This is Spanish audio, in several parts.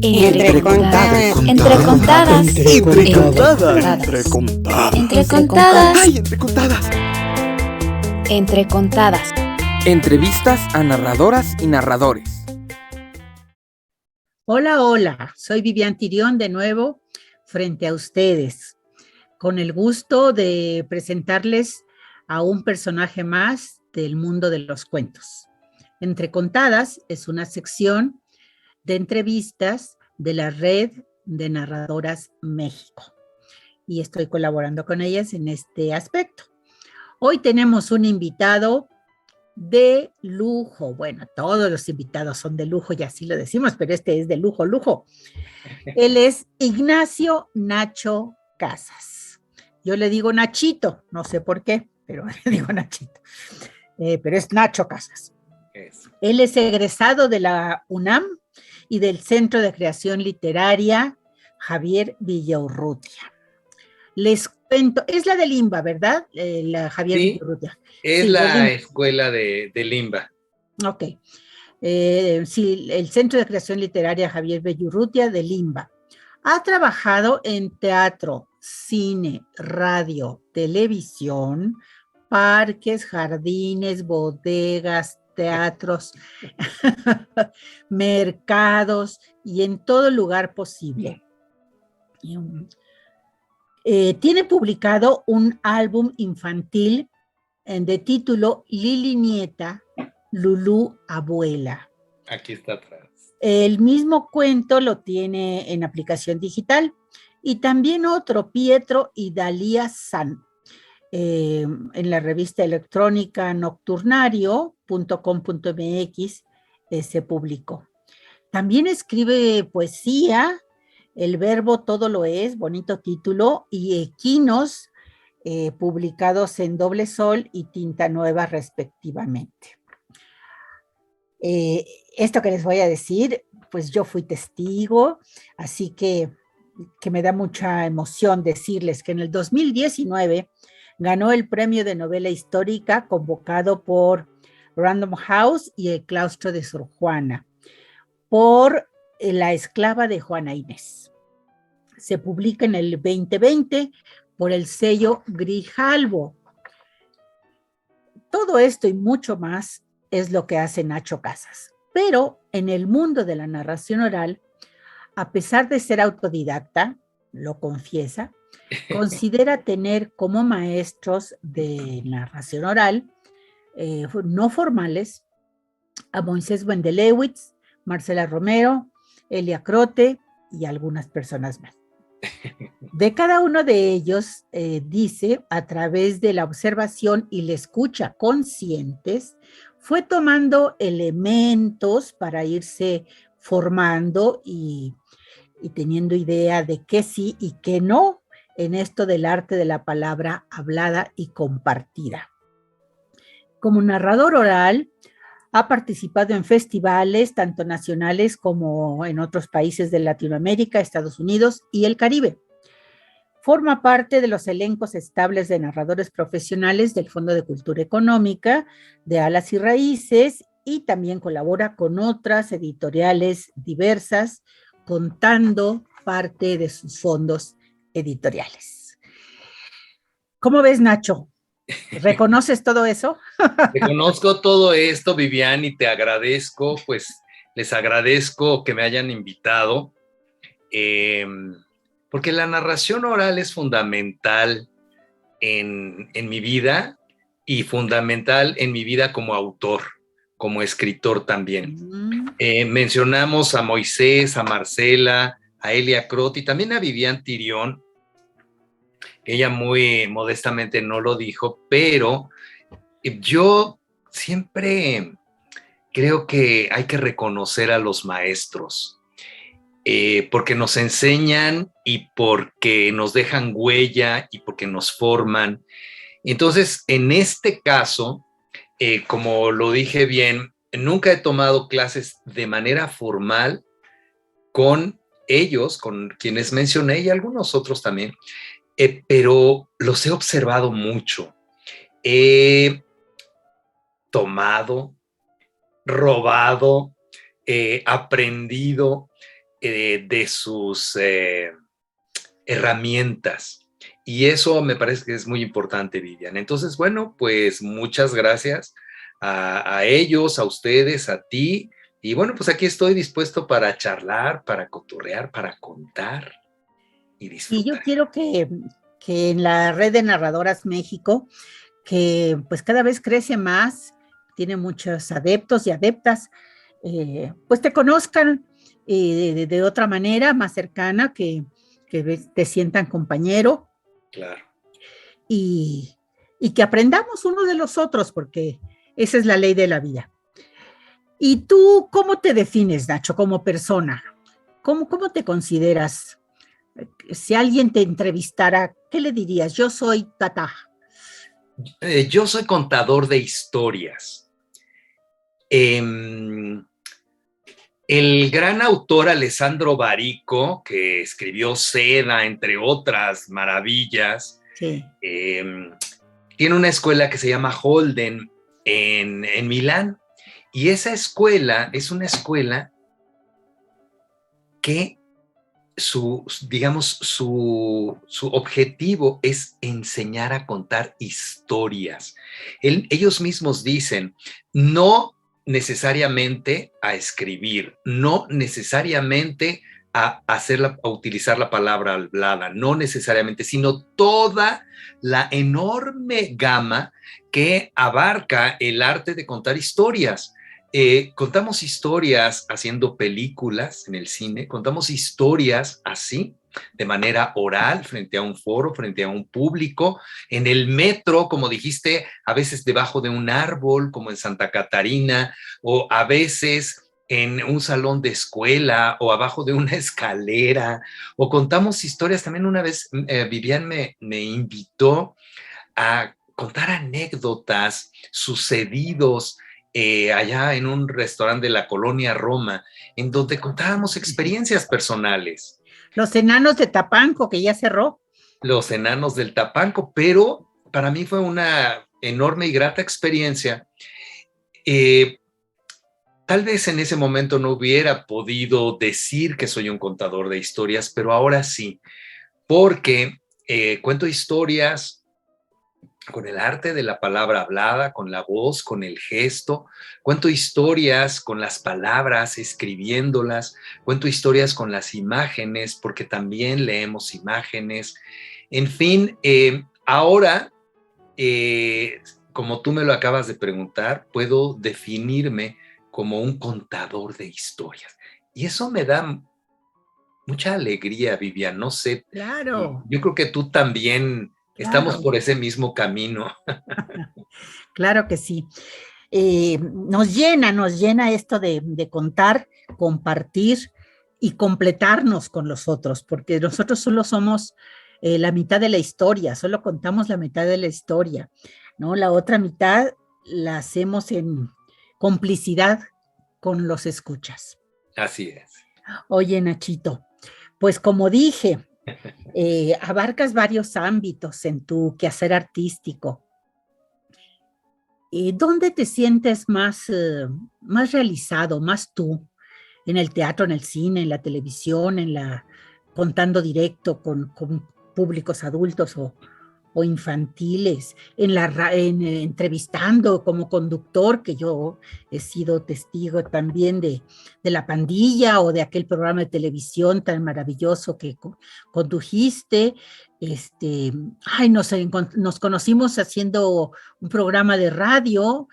Entre contadas. Entre contadas. Entre contadas. Entre contadas. ¡Ay, entre contadas! Entre contadas. Entrevistas a narradoras y narradores. Hola, hola, soy Vivian Tirión de nuevo frente a ustedes, con el gusto de presentarles a un personaje más del mundo de los cuentos. Entre Contadas es una sección de entrevistas de la Red de Narradoras México y estoy colaborando con ellas en este aspecto. Hoy tenemos un invitado de lujo. Bueno, todos los invitados son de lujo y así lo decimos, pero este es de lujo, lujo. Él es Ignacio Nacho Casas. Yo le digo Nachito, no sé por qué, pero le digo Nachito. Pero es Nacho Casas. Él es egresado de la UNAM y del Centro de Creación Literaria Javier Villaurrutia. Les cuento, es la de Limba, ¿verdad? La Javier Villaurrutia. Es la escuela de Limba. Ok. Sí, el Centro de Creación Literaria Javier Villaurrutia de Limba. Ha trabajado en teatro, cine, radio, televisión, parques, jardines, bodegas, teatros, mercados y en todo lugar posible. Tiene publicado un álbum infantil de título Lili Nieta, Lulú Abuela. Aquí está atrás. El mismo cuento lo tiene en aplicación digital y también otro, Pietro y Dalía San, en la revista electrónica nocturnario.com.mx se publicó. También escribe poesía, El verbo todo lo es, bonito título, y Equinos, publicados en Doble Sol y Tinta Nueva respectivamente. Esto que les voy a decir, pues yo fui testigo, así que me da mucha emoción decirles que en el 2019 ganó el premio de novela histórica convocado por Random House y el Claustro de Sor Juana por La esclava de Juana Inés. Se publica en el 2020 por el sello Grijalbo. Todo esto y mucho más es lo que hace Nacho Casas. Pero en el mundo de la narración oral, a pesar de ser autodidacta, lo confiesa, considera tener como maestros de narración oral no formales a Moisés Wendelewitz, Marcela Romero, Elia Crote y algunas personas más. De cada uno de ellos, dice, a través de la observación y la escucha conscientes, fue tomando elementos para irse formando y teniendo idea de qué sí y qué no en esto del arte de la palabra hablada y compartida. Como narrador oral, ha participado en festivales, tanto nacionales como en otros países de Latinoamérica, Estados Unidos y el Caribe. Forma parte de los elencos estables de narradores profesionales del Fondo de Cultura Económica, de Alas y Raíces, y también colabora con otras editoriales diversas, contando parte de sus fondos editoriales. ¿Cómo ves, Nacho? ¿Reconoces todo eso? Reconozco todo esto, Vivian, y te agradezco, pues les agradezco que me hayan invitado, porque la narración oral es fundamental en mi vida y fundamental en mi vida como autor, como escritor también. Mencionamos a Moisés, a Marcela, a Elia Crote y también a Vivian Tirión. Ella muy modestamente no lo dijo, pero yo siempre creo que hay que reconocer a los maestros, porque nos enseñan y porque nos dejan huella y porque nos forman. Entonces, en este caso, como lo dije bien, nunca he tomado clases de manera formal con ellos, con quienes mencioné y algunos otros también, pero los he observado mucho. He tomado, robado, aprendido de sus herramientas. Y eso me parece que es muy importante, Vivian. Entonces, bueno, pues muchas gracias a ellos, a ustedes, a ti. Y bueno, pues aquí estoy dispuesto para charlar, para cotorrear, para contar y disfrutar. Y yo quiero que en la red de Narradoras México, que pues cada vez crece más, tiene muchos adeptos y adeptas, pues te conozcan de otra manera, más cercana, que te sientan compañero. Claro. Y que aprendamos uno de los otros, porque esa es la ley de la vida. ¿Y tú cómo te defines, Nacho, como persona? ¿Cómo te consideras? Si alguien te entrevistara, ¿qué le dirías? Yo soy Tata. Yo soy contador de historias. El gran autor Alessandro Barico, que escribió Seda, entre otras maravillas, Sí. Tiene una escuela que se llama Holden en Milán. Y esa escuela es una escuela que su objetivo es enseñar a contar historias. Ellos mismos dicen, no necesariamente a escribir, no necesariamente a utilizar la palabra hablada, no necesariamente, sino toda la enorme gama que abarca el arte de contar historias. Contamos historias haciendo películas en el cine, contamos historias así, de manera oral, frente a un foro, frente a un público, en el metro, como dijiste, a veces debajo de un árbol, como en Santa Catarina, o a veces en un salón de escuela, o abajo de una escalera, o contamos historias. También una vez Vivian me invitó a contar anécdotas sucedidos allá en un restaurante de la colonia Roma, en donde contábamos experiencias personales. Los enanos de Tapanco, que ya cerró. Los enanos del Tapanco, pero para mí fue una enorme y grata experiencia. Tal vez en ese momento no hubiera podido decir que soy un contador de historias, pero ahora sí, porque cuento historias con el arte de la palabra hablada, con la voz, con el gesto. Cuento historias con las palabras, escribiéndolas. Cuento historias con las imágenes, porque también leemos imágenes. En fin, ahora, como tú me lo acabas de preguntar, puedo definirme como un contador de historias. Y eso me da mucha alegría, Vivian. No sé. Claro. Yo creo que tú también. Estamos por ese mismo camino. Claro que sí. Nos llena esto de contar, compartir y completarnos con los otros, porque nosotros solo somos la mitad de la historia, solo contamos la mitad de la historia, ¿no? La otra mitad la hacemos en complicidad con los escuchas. Así es. Oye, Nachito, pues como dije, abarcas varios ámbitos en tu quehacer artístico. ¿Dónde te sientes más realizado, más tú? ¿En el teatro, en el cine, en la televisión, contando directo con públicos adultos o infantiles, entrevistando como conductor, que yo he sido testigo también de La Pandilla o de aquel programa de televisión tan maravilloso que condujiste? Nos conocimos haciendo un programa de radio,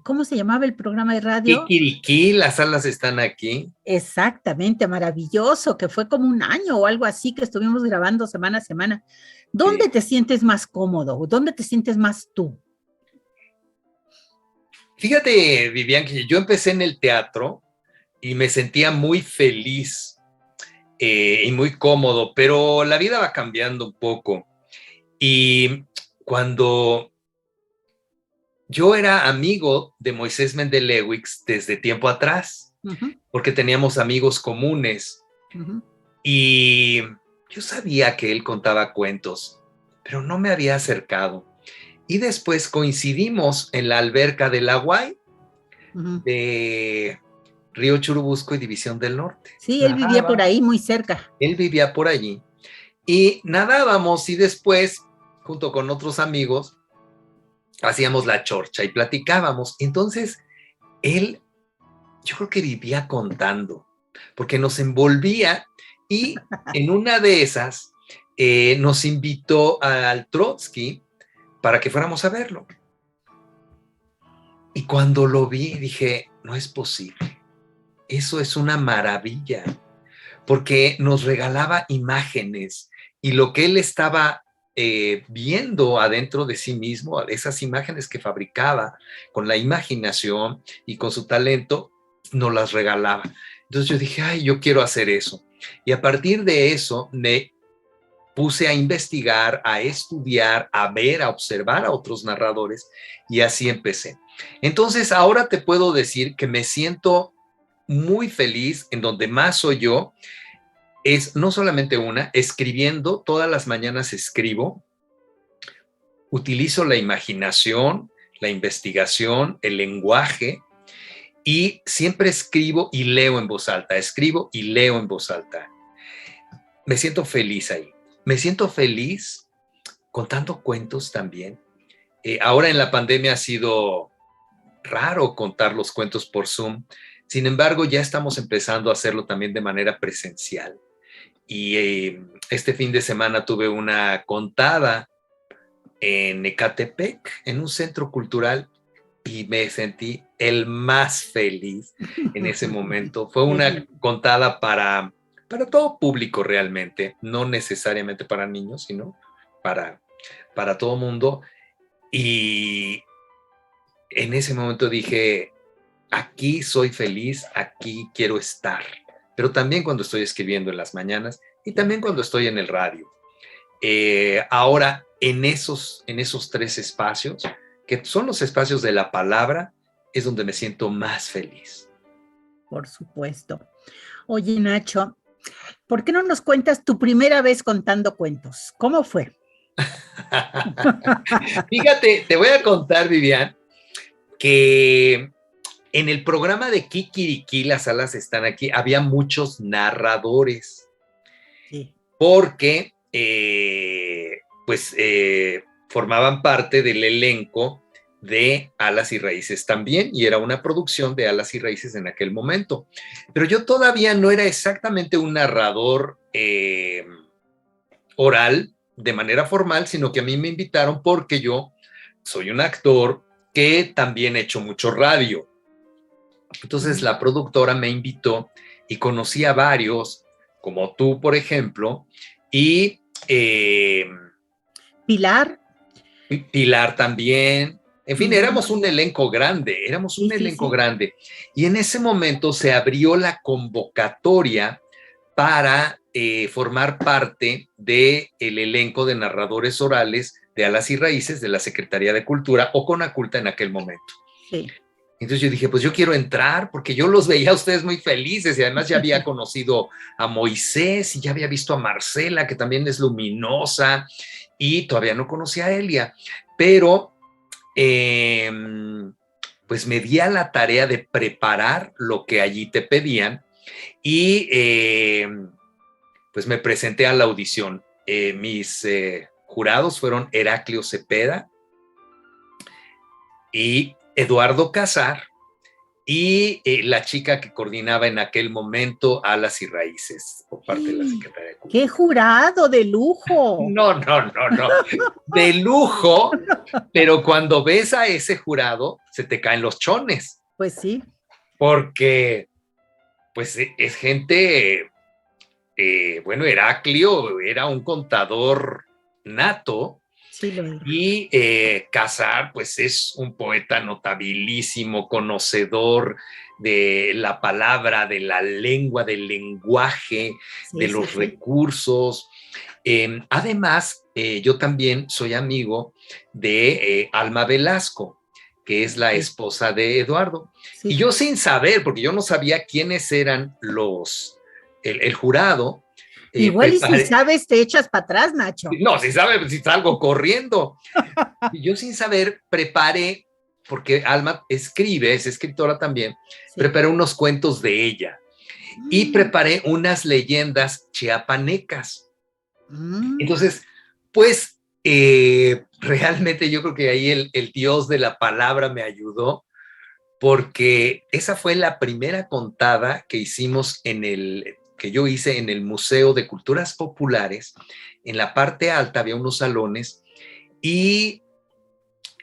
¿cómo se llamaba el programa de radio? Kikiriki, las salas están aquí. Exactamente, maravilloso, que fue como un año o algo así que estuvimos grabando semana a semana. ¿Dónde te sientes más cómodo? ¿Dónde te sientes más tú? Fíjate, Vivian, que yo empecé en el teatro y me sentía muy feliz y muy cómodo, pero la vida va cambiando un poco. Y cuando yo era amigo de Moisés Mendelewicz desde tiempo atrás, porque teníamos amigos comunes, y yo sabía que él contaba cuentos, pero no me había acercado. Y después coincidimos en la alberca del Hawaii de Río Churubusco y División del Norte. Sí, él vivía por Nadaba. ahí, muy cerca. Él vivía por allí y nadábamos y después, junto con otros amigos, hacíamos la chorcha y platicábamos. Entonces, él, yo creo que vivía contando, porque nos envolvía y en una de esas nos invitó al Trotsky para que fuéramos a verlo. Y cuando lo vi, dije, no es posible. Eso es una maravilla, porque nos regalaba imágenes y lo que él estaba viendo adentro de sí mismo, esas imágenes que fabricaba con la imaginación y con su talento, nos las regalaba. Entonces yo dije, ay, yo quiero hacer eso. Y a partir de eso me puse a investigar, a estudiar, a ver, a observar a otros narradores y así empecé. Entonces ahora te puedo decir que me siento muy feliz, en donde más soy yo, es no solamente escribiendo, todas las mañanas escribo, utilizo la imaginación, la investigación, el lenguaje, y siempre escribo y leo en voz alta, escribo y leo en voz alta. Me siento feliz ahí. Me siento feliz contando cuentos también. Ahora en la pandemia ha sido raro contar los cuentos por Zoom. Sin embargo, ya estamos empezando a hacerlo también de manera presencial. Y este fin de semana tuve una contada en Ecatepec, en un centro cultural, y me sentí el más feliz en ese momento. Fue una contada para todo público realmente, no necesariamente para niños, sino para todo mundo. Y en ese momento dije, aquí soy feliz, aquí quiero estar. Pero también cuando estoy escribiendo en las mañanas y también cuando estoy en el radio. Ahora, en esos 3 espacios, que son los espacios de la palabra, es donde me siento más feliz. Por supuesto. Oye, Nacho, ¿por qué no nos cuentas tu primera vez contando cuentos? ¿Cómo fue? Fíjate, te voy a contar, Vivian, que en el programa de Kikiriki, las alas están aquí, había muchos narradores. Sí. Porque formaban parte del elenco de Alas y Raíces también, y era una producción de Alas y Raíces en aquel momento. Pero yo todavía no era exactamente un narrador oral de manera formal, sino que a mí me invitaron porque yo soy un actor que también he hecho mucho radio. Entonces la productora me invitó y conocí a varios, como tú, por ejemplo, y Pilar. Pilar también. En fin, éramos un elenco grande, grande. Y en ese momento se abrió la convocatoria para formar parte del elenco de narradores orales de Alas y Raíces de la Secretaría de Cultura o Conaculta en aquel momento. Sí. Entonces yo dije, pues yo quiero entrar porque yo los veía a ustedes muy felices y además ya había conocido a Moisés y ya había visto a Marcela, que también es luminosa, y todavía no conocía a Elia, pero pues me di a la tarea de preparar lo que allí te pedían y pues me presenté a la audición. Mis jurados fueron Heraclio Cepeda y Eduardo Casar y la chica que coordinaba en aquel momento Alas y Raíces por parte de la Secretaría de Cultura. ¡Qué jurado de lujo! No, de lujo, pero cuando ves a ese jurado se te caen los chones. Pues sí. Porque pues es gente, Heraclio era un contador nato. Sí, lo es. Y Casar, pues es un poeta notabilísimo, conocedor de la palabra, de la lengua, del lenguaje, de los recursos. Además, yo también soy amigo de Alma Velasco, que es la esposa de Eduardo. Sí. Y yo sin saber, porque yo no sabía quiénes eran el jurado. Igual y si sabes te echas para atrás, Nacho. No, si sabes, si salgo corriendo. Y yo sin saber preparé porque Alma escribe, es escritora también, Sí. preparé unos cuentos de ella y preparé unas leyendas chiapanecas. Entonces, pues realmente yo creo que ahí el dios de la palabra me ayudó, porque esa fue la primera contada que hicimos que yo hice en el Museo de Culturas Populares. En la parte alta había unos salones y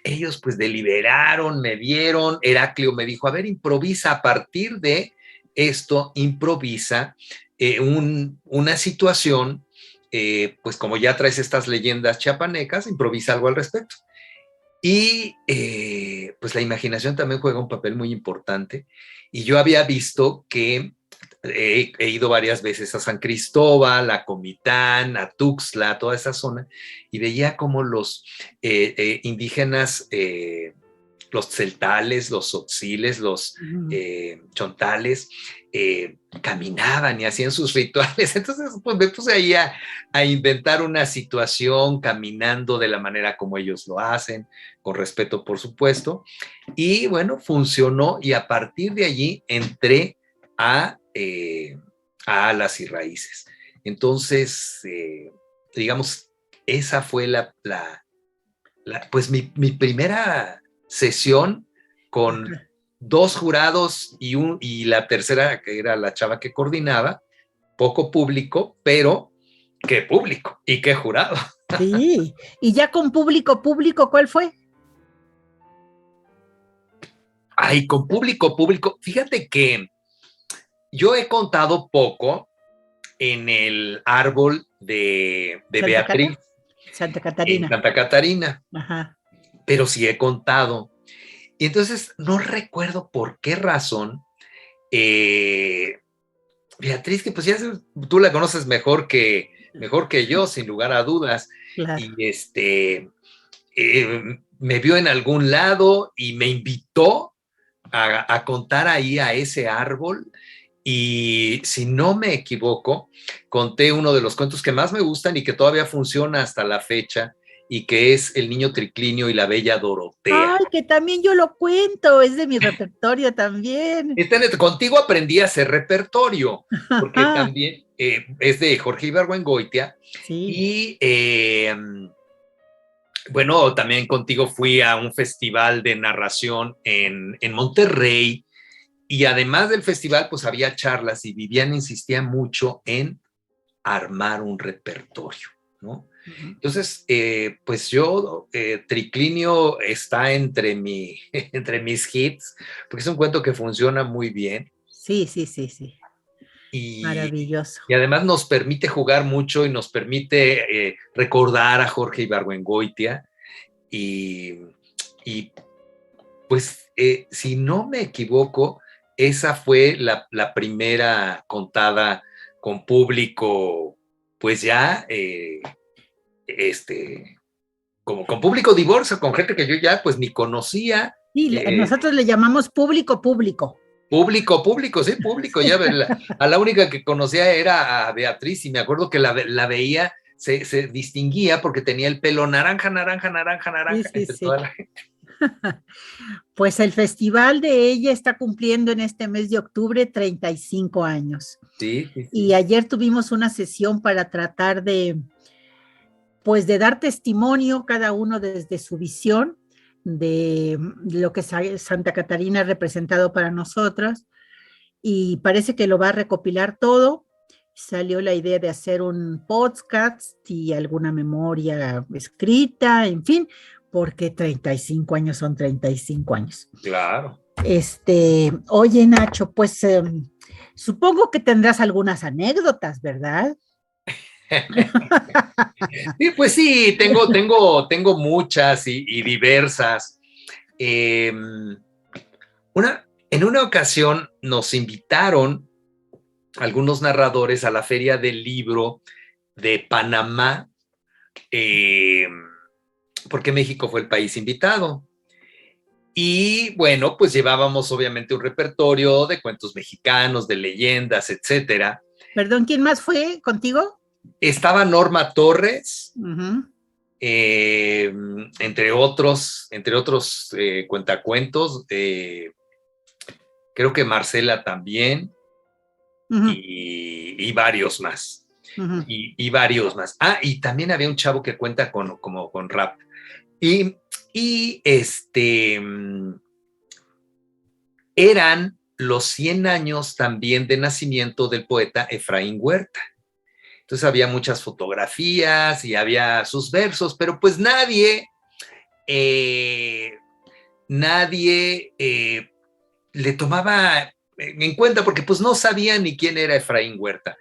ellos pues deliberaron, me vieron, Heraclio me dijo, a ver, improvisa a partir de esto, improvisa una situación, pues como ya traes estas leyendas chiapanecas, improvisa algo al respecto. Y pues la imaginación también juega un papel muy importante. Y yo había visto que he ido varias veces a San Cristóbal, a Comitán, a Tuxtla, toda esa zona, y veía cómo los indígenas, los celtales, los tzotziles, los chontales, caminaban y hacían sus rituales. Entonces, pues me puse ahí a inventar una situación caminando de la manera como ellos lo hacen, con respeto, por supuesto. Y bueno, funcionó y a partir de allí entré a Alas y Raíces. Entonces, digamos, esa fue pues mi primera sesión con 2 jurados y la tercera, que era la chava que coordinaba, poco público, pero qué público y qué jurado. Sí, y ya con público, ¿cuál fue? Ay, con público, fíjate que yo he contado poco en el árbol de Beatriz. Santa Catarina. En Santa Catarina. Ajá. Pero sí he contado. Y entonces no recuerdo por qué razón Beatriz, que pues ya tú la conoces mejor que yo, sin lugar a dudas. Claro. Y me vio en algún lado y me invitó a contar ahí a ese árbol. Y si no me equivoco, conté uno de los cuentos que más me gustan y que todavía funciona hasta la fecha, y que es El niño triclinio y la bella Dorotea. Ay, que también yo lo cuento, es de mi repertorio también. Contigo aprendí a hacer repertorio, porque también es de Jorge Ibargüengoitia. Sí. Y bueno, también contigo fui a un festival de narración en Monterrey. Y además del festival, pues había charlas y Viviana insistía mucho en armar un repertorio, ¿no? Entonces, pues yo, Triclinio está entre mis hits, porque es un cuento que funciona muy bien. Sí. Maravilloso. Y además nos permite jugar mucho y nos permite recordar a Jorge Ibargüengoitia. Y pues, si no me equivoco, esa fue la primera contada con público, pues ya, como con público divorcio, con gente que yo ya pues ni conocía. Sí, nosotros le llamamos público. Público, sí, público. Ya a la única que conocía era a Beatriz, y me acuerdo que la veía, se distinguía porque tenía el pelo naranja. Sí. Toda la gente. Pues el festival de ella está cumpliendo en este mes de octubre 35 años. Sí. Y ayer tuvimos una sesión para tratar de dar testimonio cada uno desde su visión de lo que Santa Catarina ha representado para nosotros, y parece que lo va a recopilar todo. Salió la idea de hacer un podcast y alguna memoria escrita, en fin, porque 35 años son 35 años. Claro. Oye, Nacho, pues supongo que tendrás algunas anécdotas, ¿verdad? Sí, pues sí, tengo muchas y diversas. En una ocasión nos invitaron algunos narradores a la Feria del Libro de Panamá, porque México fue el país invitado. Y bueno, pues llevábamos obviamente un repertorio de cuentos mexicanos, de leyendas, etcétera. Perdón, ¿quién más fue contigo? Estaba Norma Torres, entre otros cuentacuentos, creo que Marcela también, Ujú, y varios más. ujú. Y varios más. Ah, y también había un chavo que cuenta con rap. Y eran los 100 años también de nacimiento del poeta Efraín Huerta. Entonces había muchas fotografías y había sus versos, pero pues eh, nadie le tomaba en cuenta porque pues no sabía ni quién era Efraín Huerta.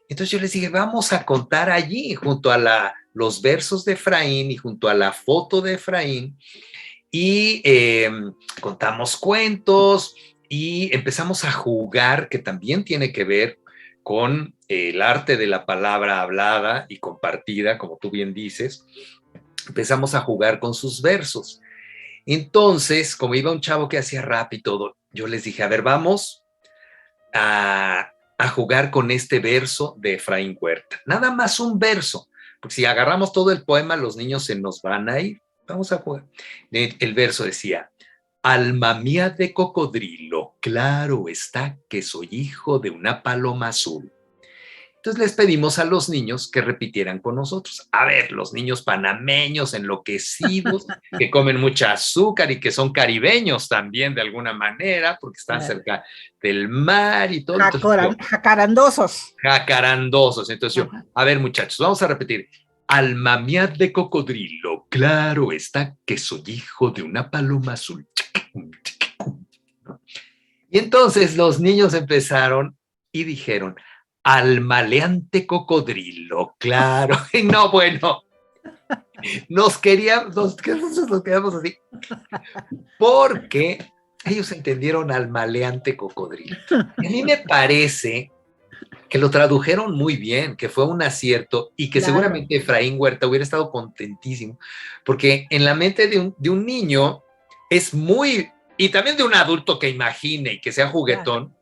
Entonces yo les dije, vamos a contar allí junto a los versos de Efraín y junto a la foto de Efraín, y contamos cuentos y empezamos a jugar, que también tiene que ver con el arte de la palabra hablada y compartida, como tú bien dices. Empezamos a jugar con sus versos. Entonces, como iba un chavo que hacía rap y todo, yo les dije, a ver, vamos a jugar con este verso de Efraín Huerta. Nada más un verso, porque si agarramos todo el poema, los niños se nos van a ir. Vamos a jugar. El verso decía, alma mía de cocodrilo, claro está que soy hijo de una paloma azul. Entonces les pedimos a los niños que repitieran con nosotros. A ver, los niños panameños, enloquecidos, que comen mucha azúcar y que son caribeños también de alguna manera, porque están cerca del mar y todo. Jacarandosos. Jacarandosos. Entonces yo, a ver muchachos, vamos a repetir. Alma mía de cocodrilo, claro está que soy hijo de una paloma azul. Y entonces los niños empezaron y dijeron, al maleante cocodrilo, claro. Y no, bueno, nos quedamos así, porque ellos entendieron al maleante cocodrilo. Y a mí me parece que lo tradujeron muy bien, que fue un acierto y que seguramente Efraín Huerta hubiera estado contentísimo, porque en la mente de un niño es muy, y también de un adulto que imagine y que sea juguetón,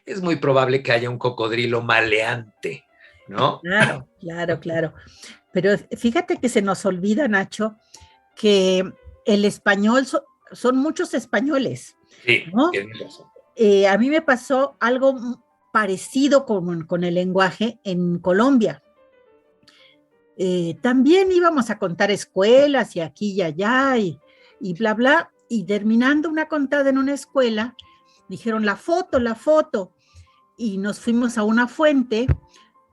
es muy probable que haya un cocodrilo maleante, ¿no? Claro. Pero fíjate que se nos olvida, Nacho, que el español son muchos españoles. Sí, ¿no? tienes razón. A mí me pasó algo parecido con el lenguaje en Colombia. También íbamos a contar escuelas y aquí y allá y bla, bla. Y terminando una contada en una escuela, dijeron la foto, y nos fuimos a una fuente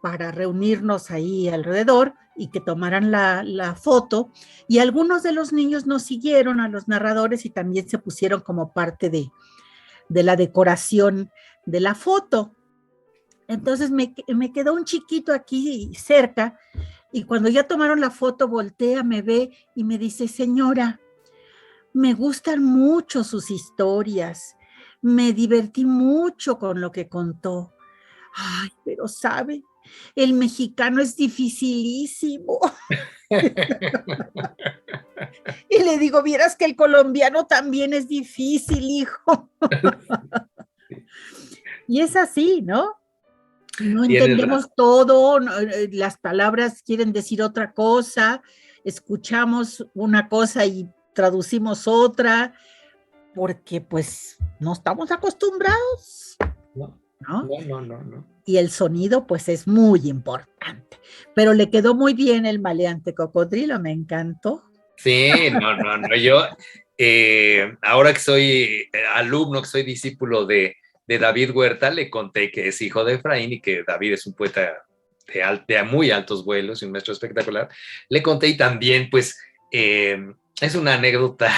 para reunirnos ahí alrededor y que tomaran la foto, y algunos de los niños nos siguieron a los narradores y también se pusieron como parte de la decoración de la foto. Entonces me quedó un chiquito aquí cerca, y cuando ya tomaron la foto voltea, me ve y me dice, señora, me gustan mucho sus historias, me divertí mucho con lo que contó. Ay, pero sabe, el mexicano es dificilísimo. Y le digo, vieras que el colombiano también es difícil, hijo. Y es así, ¿no? No entendemos todo, las palabras quieren decir otra cosa, escuchamos una cosa y traducimos otra, porque pues no estamos acostumbrados. No. Y el sonido pues es muy importante, pero le quedó muy bien el maleante cocodrilo, me encantó. Sí, no, yo ahora que soy alumno, que soy discípulo de David Huerta, le conté que es hijo de Efraín y que David es un poeta de muy altos vuelos y un maestro espectacular. Le conté, y también pues es una anécdota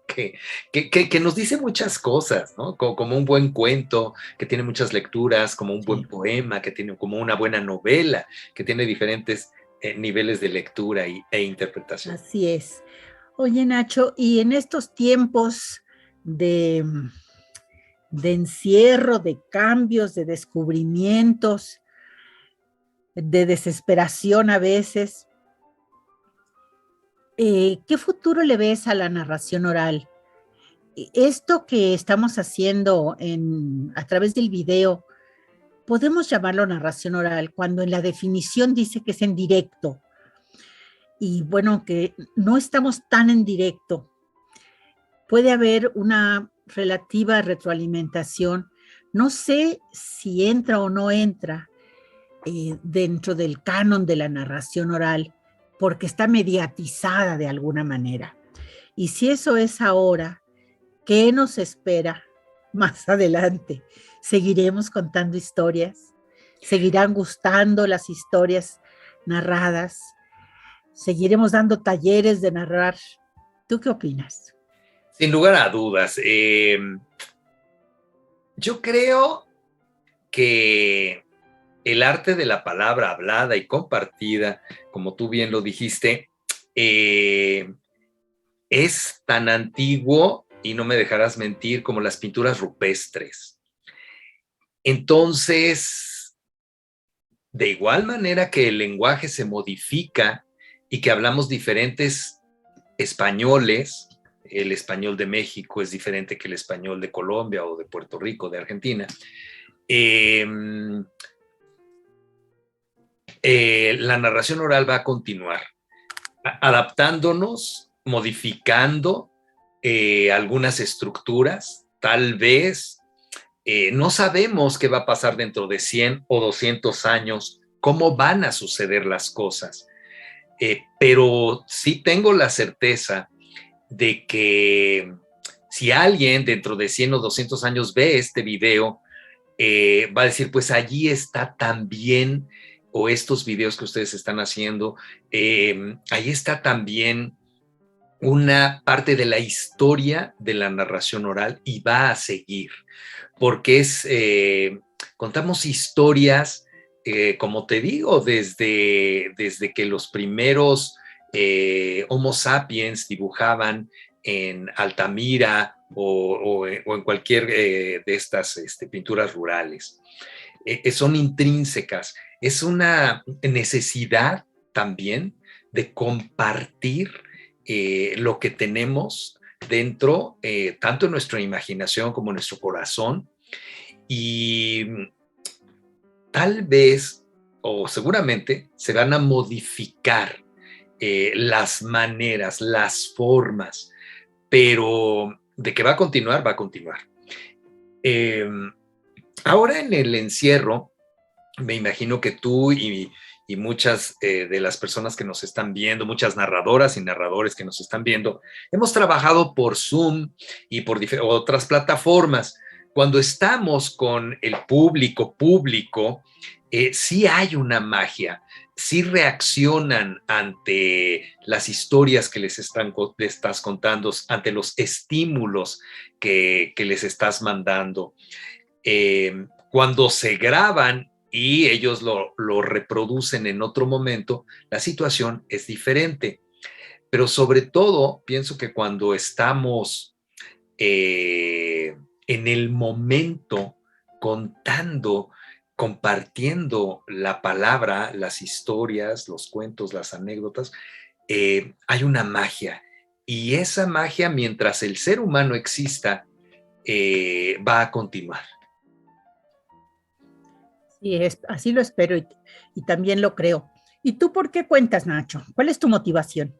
que nos dice muchas cosas, ¿no? Como un buen cuento que tiene muchas lecturas, como un buen poema que tiene, como una buena novela que tiene diferentes niveles de lectura e interpretación. Así es. Oye, Nacho, y en estos tiempos de encierro, de cambios, de descubrimientos, de desesperación a veces, ¿qué futuro le ves a la narración oral? Esto que estamos haciendo a través del video, podemos llamarlo narración oral cuando en la definición dice que es en directo. y bueno, que no estamos tan en directo. Puede haber una relativa retroalimentación. No sé si entra o no entra dentro del canon de la narración oral, porque está mediatizada de alguna manera. Y si eso es ahora, ¿qué nos espera más adelante? ¿Seguiremos contando historias? ¿Seguirán gustando las historias narradas? ¿Seguiremos dando talleres de narrar? ¿Tú qué opinas? Sin lugar a dudas. Yo creo que el arte de la palabra hablada y compartida, como tú bien lo dijiste, es tan antiguo, y no me dejarás mentir, como las pinturas rupestres. Entonces, de igual manera que el lenguaje se modifica y que hablamos diferentes españoles, el español de México es diferente que el español de Colombia o de Puerto Rico, de Argentina, la narración oral va a continuar, adaptándonos, modificando algunas estructuras, tal vez no sabemos qué va a pasar dentro de 100 o 200 años, cómo van a suceder las cosas, pero sí tengo la certeza de que si alguien dentro de 100 o 200 años ve este video, va a decir, pues allí está también, o estos videos que ustedes están haciendo, ahí está también una parte de la historia de la narración oral y va a seguir, porque contamos historias, como te digo, desde que los primeros Homo sapiens dibujaban en Altamira o en cualquier de estas pinturas rurales. Son intrínsecas. Es una necesidad también de compartir lo que tenemos dentro, tanto en nuestra imaginación como en nuestro corazón, y tal vez o seguramente se van a modificar las maneras, las formas, pero de que va a continuar, va a continuar. Ahora en el encierro, me imagino que tú y muchas de las personas que nos están viendo, muchas narradoras y narradores que nos están viendo, hemos trabajado por Zoom y por otras plataformas. Cuando estamos con el público, sí hay una magia, sí reaccionan ante las historias que les estás contando, ante los estímulos que les estás mandando. Cuando se graban y ellos lo reproducen en otro momento, la situación es diferente. Pero sobre todo, pienso que cuando estamos en el momento contando, compartiendo la palabra, las historias, los cuentos, las anécdotas, hay una magia. Y esa magia, mientras el ser humano exista, va a continuar. Sí, así lo espero y también lo creo. ¿Y tú por qué cuentas, Nacho? ¿Cuál es tu motivación?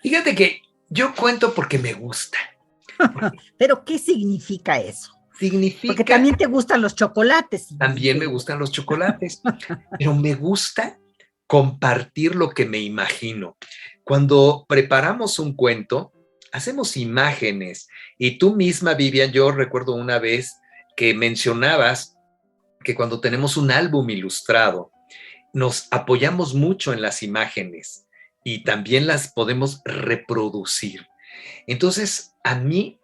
Fíjate que yo cuento porque me gusta. ¿Pero qué significa eso? Significa... Porque también te gustan los chocolates. También me gustan los chocolates, pero me gusta compartir lo que me imagino. Cuando preparamos un cuento, hacemos imágenes. Y tú misma, Vivian, yo recuerdo una vez que mencionabas que cuando tenemos un álbum ilustrado, nos apoyamos mucho en las imágenes y también las podemos reproducir. Entonces, a mí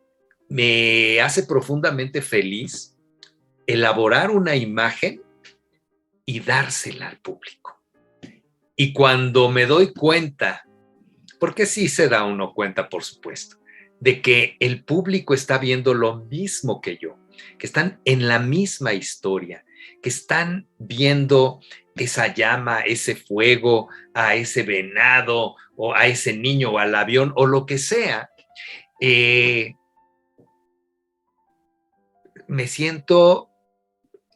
me hace profundamente feliz elaborar una imagen y dársela al público. Y cuando me doy cuenta, porque sí se da uno cuenta, por supuesto, de que el público está viendo lo mismo que yo, que están en la misma historia, que están viendo esa llama, ese fuego, a ese venado, o a ese niño, o al avión, o lo que sea, me siento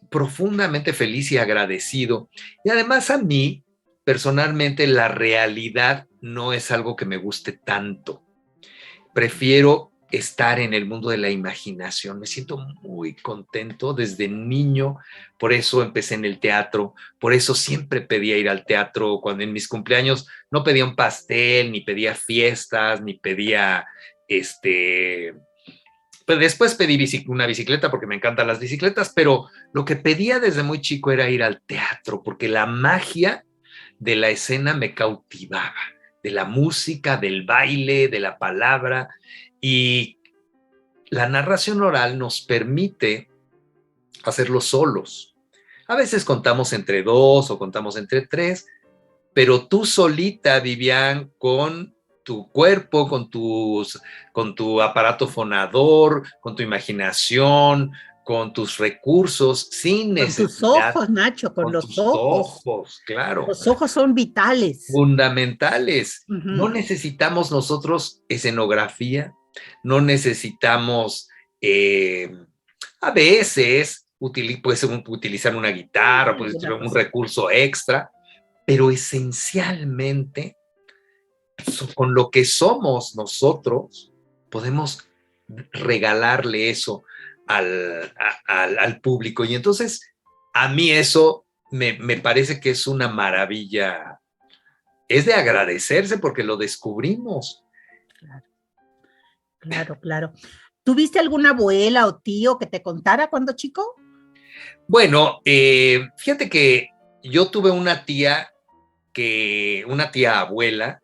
profundamente feliz y agradecido. Y además a mí personalmente la realidad no es algo que me guste tanto. Prefiero estar en el mundo de la imaginación. Me siento muy contento desde niño, por eso empecé en el teatro, por eso siempre pedía ir al teatro. Cuando en mis cumpleaños no pedía un pastel, ni pedía fiestas, ni pedía pues después pedí una bicicleta porque me encantan las bicicletas, pero lo que pedía desde muy chico era ir al teatro, porque la magia de la escena me cautivaba, de la música, del baile, de la palabra, y la narración oral nos permite hacerlo solos. A veces contamos entre 2 o contamos entre 3, pero tú solita, Vivian, con tu cuerpo, con tu aparato fonador, con tu imaginación, con tus recursos, sin necesidad. Con tus ojos, Nacho, con los tus ojos. Claro. Los ojos son vitales. Fundamentales. No necesitamos nosotros escenografía, no necesitamos, a veces, puedes utilizar una guitarra, puedes utilizar un recurso extra, pero esencialmente, con lo que somos nosotros, podemos regalarle eso al público. Y entonces, a mí eso me parece que es una maravilla. Es de agradecerse porque lo descubrimos. Claro. ¿Tuviste alguna abuela o tío que te contara cuando chico? Bueno, fíjate que yo tuve una tía abuela,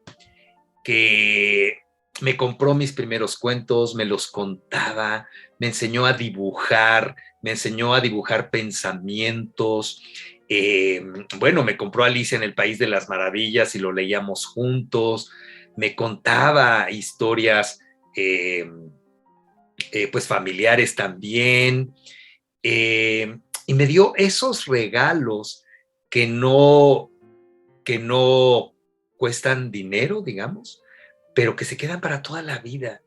que me compró mis primeros cuentos, me los contaba, me enseñó a dibujar pensamientos. Bueno, me compró Alicia en el País de las Maravillas y lo leíamos juntos, me contaba historias pues familiares también, y me dio esos regalos que no cuestan dinero, digamos, pero que se quedan para toda la vida.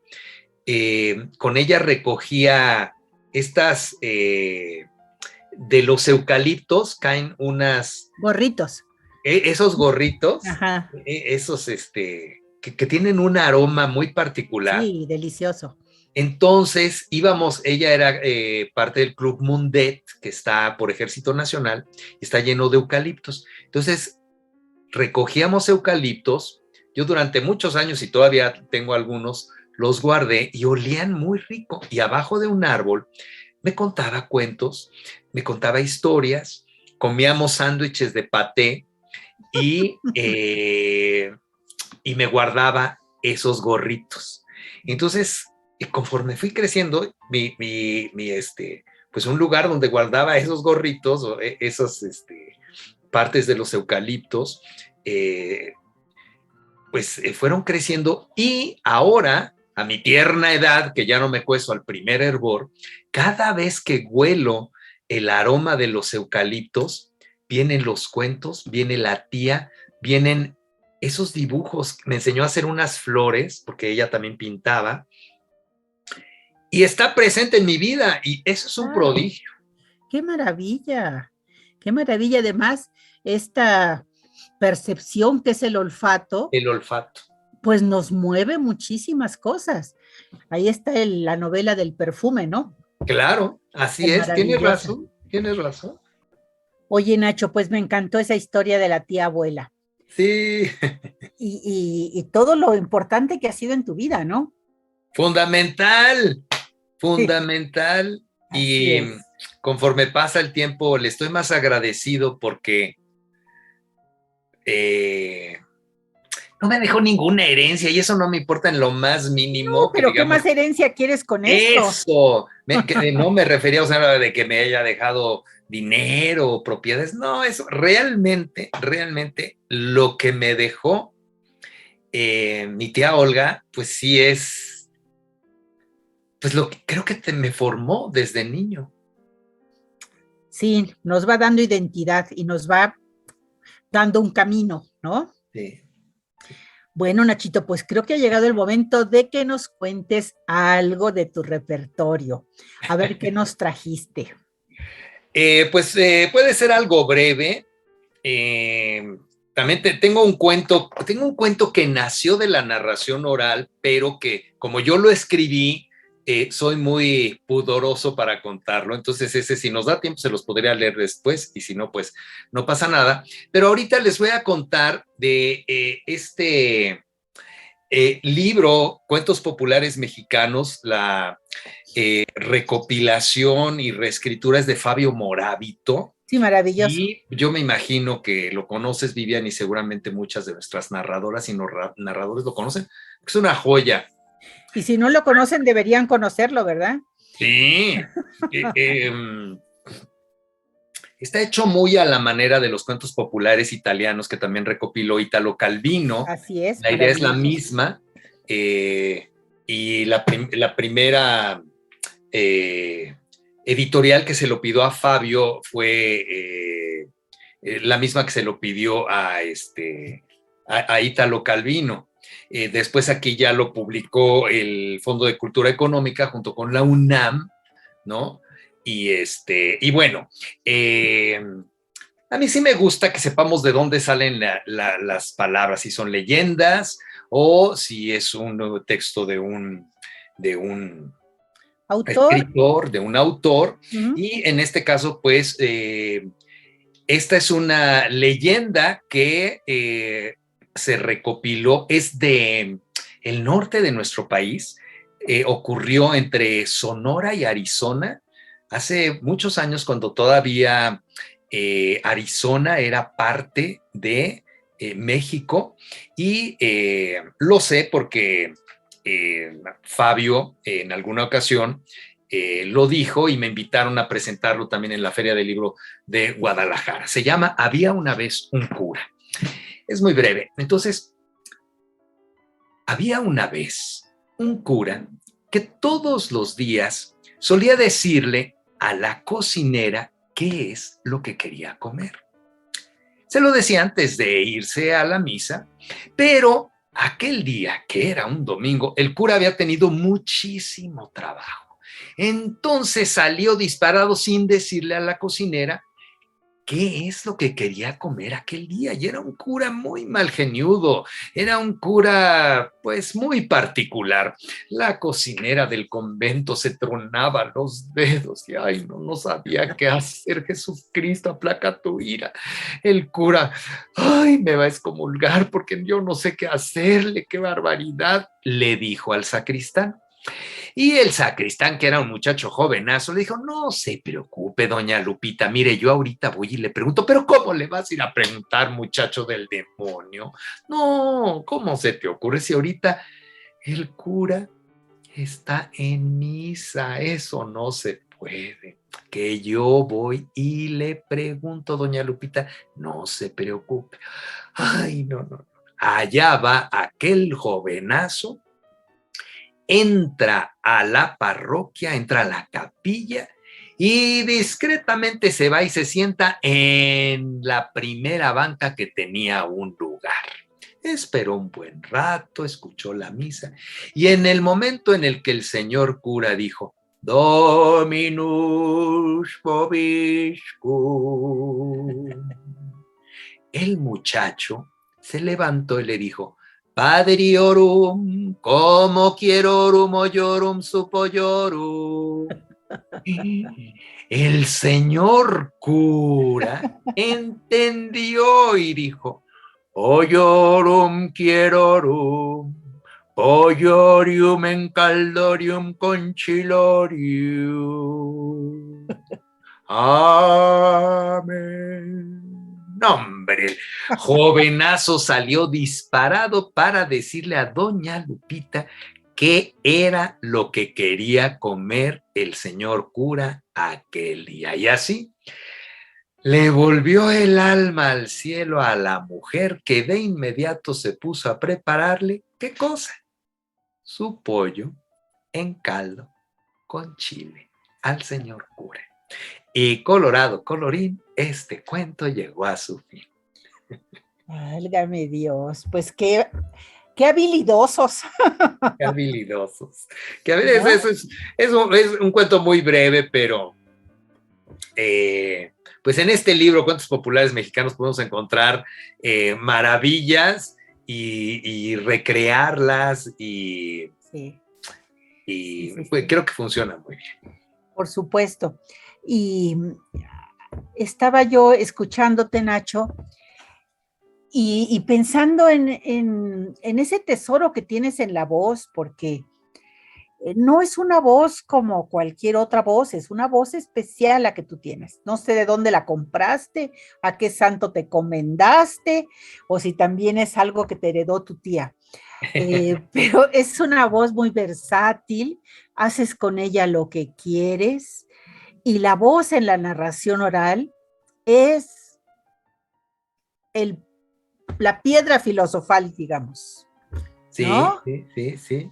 Con ella recogía estas, de los eucaliptos caen unas... Gorritos. Esos gorritos, Ajá. Esos que tienen un aroma muy particular. Sí, delicioso. Entonces ella era parte del Club Mundet, que está por Ejército Nacional, y está lleno de eucaliptos. Entonces, recogíamos eucaliptos, yo durante muchos años, y todavía tengo algunos, los guardé y olían muy rico. Y abajo de un árbol me contaba cuentos, me contaba historias, comíamos sándwiches de paté y me guardaba esos gorritos. Entonces, conforme fui creciendo, pues un lugar donde guardaba esos gorritos, o esos partes de los eucaliptos, pues fueron creciendo, y ahora, a mi tierna edad, que ya no me cuesto al primer hervor, cada vez que huelo el aroma de los eucaliptos, vienen los cuentos, viene la tía, vienen esos dibujos. Me enseñó a hacer unas flores, porque ella también pintaba, y está presente en mi vida, y eso es un prodigio. ¡Qué maravilla! ¡Qué maravilla! Además, esta percepción que es el olfato. El olfato. Pues nos mueve muchísimas cosas. Ahí está la novela del perfume, ¿no? Claro, así es, tienes razón. Oye, Nacho, pues me encantó esa historia de la tía abuela. Sí. Y todo lo importante que ha sido en tu vida, ¿no? Fundamental. Así Y es. conforme pasa el tiempo, le estoy más agradecido porque no me dejó ninguna herencia, y eso no me importa en lo más mínimo. No, pero ¿qué más herencia quieres con esto? Eso, no me refería, o sea, de que me haya dejado dinero o propiedades. No, eso realmente lo que me dejó mi tía Olga, pues sí es, pues lo que creo que me formó desde niño. Sí, nos va dando identidad y nos va dando un camino, ¿no? Sí. Bueno, Nachito, pues creo que ha llegado el momento de que nos cuentes algo de tu repertorio. A ver qué nos trajiste. Pues puede ser algo breve. también tengo un cuento que nació de la narración oral, pero que como yo lo escribí, soy muy pudoroso para contarlo. Entonces ese, si nos da tiempo, se los podría leer después, y si no, pues no pasa nada. Pero ahorita les voy a contar de este libro, Cuentos Populares Mexicanos, la recopilación y reescritura es de Fabio Morábito. Sí, maravilloso. Y yo me imagino que lo conoces, Vivian, y seguramente muchas de nuestras narradoras y narradores lo conocen. Es una joya. Y si no lo conocen, deberían conocerlo, ¿verdad? Sí. Está hecho muy a la manera de los cuentos populares italianos que también recopiló Italo Calvino. Así es. La idea es la misma. Y la primera editorial que se lo pidió a Fabio fue la misma que se lo pidió a Italo Calvino. Después aquí ya lo publicó el Fondo de Cultura Económica junto con la UNAM, ¿no? Y bueno, a mí sí me gusta que sepamos de dónde salen las palabras, si son leyendas o si es un texto de un autor. Escritor, de un autor. Uh-huh. Y en este caso, pues, esta es una leyenda que se recopiló, es de el norte de nuestro país, ocurrió entre Sonora y Arizona, hace muchos años, cuando todavía Arizona era parte de México, y lo sé porque Fabio en alguna ocasión lo dijo y me invitaron a presentarlo también en la Feria del Libro de Guadalajara. Se llama Había una vez un cura. Es muy breve. Entonces, había una vez un cura que todos los días solía decirle a la cocinera qué es lo que quería comer. Se lo decía antes de irse a la misa, pero aquel día, que era un domingo, el cura había tenido muchísimo trabajo. Entonces salió disparado sin decirle a la cocinera qué es lo que quería comer aquel día. Y era un cura muy malgeniudo, era un cura pues muy particular. La cocinera del convento se tronaba los dedos y ay, no sabía qué hacer. Jesucristo, aplaca tu ira. El cura, ay, me va a excomulgar porque yo no sé qué hacerle, qué barbaridad, le dijo al sacristán. Y el sacristán, que era un muchacho jovenazo, le dijo, no se preocupe, doña Lupita, mire, yo ahorita voy y le pregunto, pero ¿cómo le vas a ir a preguntar, muchacho del demonio? No, ¿cómo se te ocurre si ahorita el cura está en misa? Eso no se puede. Que yo voy y le pregunto, doña Lupita, no se preocupe. Ay, no. Allá va aquel jovenazo, entra a la parroquia, entra a la capilla y discretamente se va y se sienta en la primera banca que tenía un lugar. Esperó un buen rato, escuchó la misa y en el momento en el que el señor cura dijo, Dominus vobiscum, el muchacho se levantó y le dijo, Padriorum, como quierorum oyorum supoyorum. El señor cura entendió y dijo, oyorum quierorum, pollorium en caldorium concilorium. Amén. No, hombre, el jovenazo salió disparado para decirle a doña Lupita qué era lo que quería comer el señor cura aquel día. Y así le volvió el alma al cielo a la mujer, que de inmediato se puso a prepararle, ¿qué cosa? Su pollo en caldo con chile al señor cura. Y colorado, colorín, este cuento llegó a su fin. Válgame Dios, pues qué habilidosos. Qué habilidosos. Que a veces es un cuento muy breve, pero pues en este libro, Cuentos Populares Mexicanos, podemos encontrar maravillas y recrearlas Sí, pues, creo que funciona muy bien. por supuesto. Y estaba yo escuchándote, Nacho, y pensando en ese tesoro que tienes en la voz, porque no es una voz como cualquier otra voz, es una voz especial la que tú tienes. No sé de dónde la compraste, a qué santo te comendaste, o si también es algo que te heredó tu tía. Pero es una voz muy versátil, haces con ella lo que quieres, y la voz en la narración oral es el, la piedra filosofal, digamos. Sí, ¿No? sí.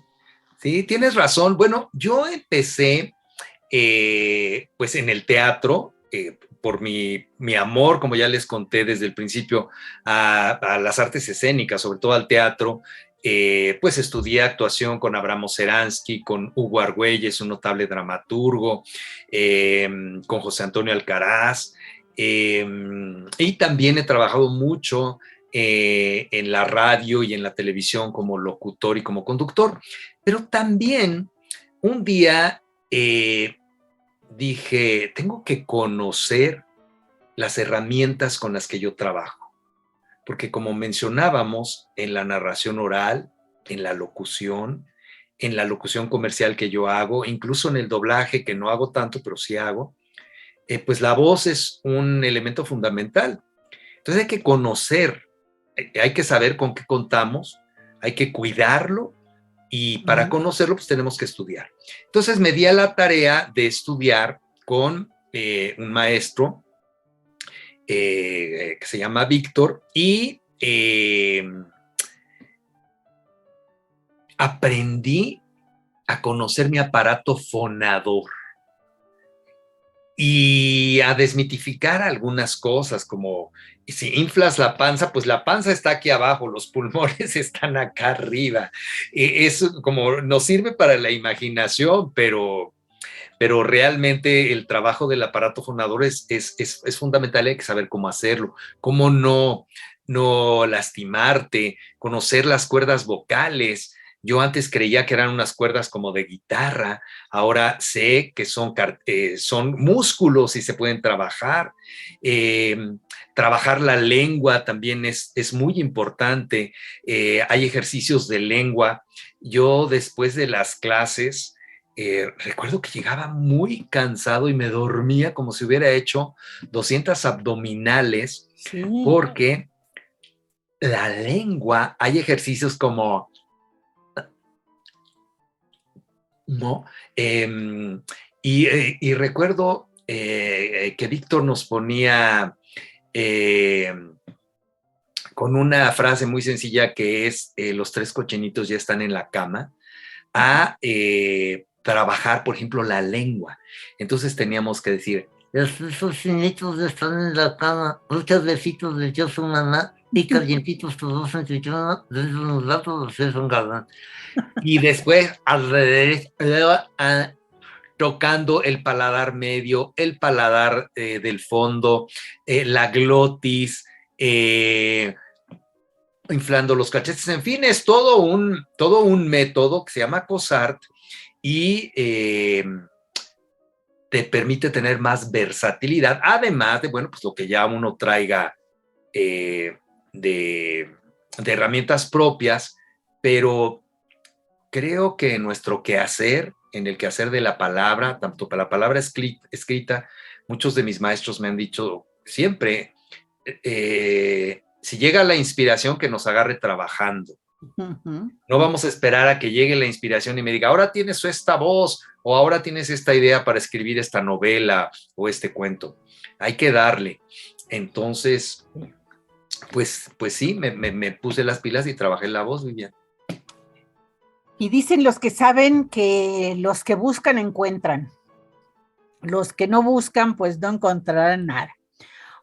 Sí, tienes razón. Bueno, yo empecé pues en el teatro, por mi amor, como ya les conté desde el principio, a las artes escénicas, sobre todo al teatro. Pues estudié actuación con Abramo Seransky, con Hugo Argüelles, un notable dramaturgo, con José Antonio Alcaraz, y también he trabajado mucho en la radio y en la televisión como locutor y como conductor. Pero también un día dije, tengo que conocer las herramientas con las que yo trabajo, porque como mencionábamos en la narración oral, en la locución comercial que yo hago, incluso en el doblaje, que no hago tanto, pero sí hago, pues la voz es un elemento fundamental. Entonces hay que conocer, hay que saber con qué contamos, hay que cuidarlo, y para conocerlo pues tenemos que estudiar. Entonces me di a la tarea de estudiar con un maestro que se llama Víctor, y aprendí a conocer mi aparato fonador y a desmitificar algunas cosas, como si inflas la panza, pues la panza está aquí abajo, los pulmones están acá arriba. Es como nos sirve para la imaginación, pero realmente el trabajo del aparato fonador es fundamental. Hay que saber cómo hacerlo, cómo no lastimarte, conocer las cuerdas vocales. Yo antes creía que eran unas cuerdas como de guitarra, ahora sé que son músculos y se pueden trabajar. Trabajar la lengua también es muy importante. Hay ejercicios de lengua. Yo después de las clases, recuerdo que llegaba muy cansado y me dormía como si hubiera hecho 200 abdominales, sí, porque la lengua, hay ejercicios como, ¿no? Y recuerdo que Víctor nos ponía con una frase muy sencilla que es, los 3 cochinitos ya están en la cama, a trabajar, por ejemplo, la lengua. Entonces teníamos que decir, los 3 cochinitos ya están en la cama, muchos besitos les dio su mamá, y calientitos todos en su cama, desde unos datos los es un galán. Y después, alrededor, tocando el paladar medio, el paladar del fondo, la glotis, inflando los cachetes, en fin, es todo un método que se llama COSART y te permite tener más versatilidad, además de, bueno, pues lo que ya uno traiga de herramientas propias, pero creo que en nuestro quehacer, en el quehacer de la palabra, tanto para la palabra escrita, muchos de mis maestros me han dicho siempre, si llega la inspiración, que nos agarre trabajando. No vamos a esperar a que llegue la inspiración y me diga, ahora tienes esta voz, o ahora tienes esta idea para escribir esta novela o este cuento. Hay que darle. Entonces, pues sí, me puse las pilas y trabajé la voz, Vivian. Y dicen los que saben que los que buscan encuentran. Los que no buscan, pues no encontrarán nada.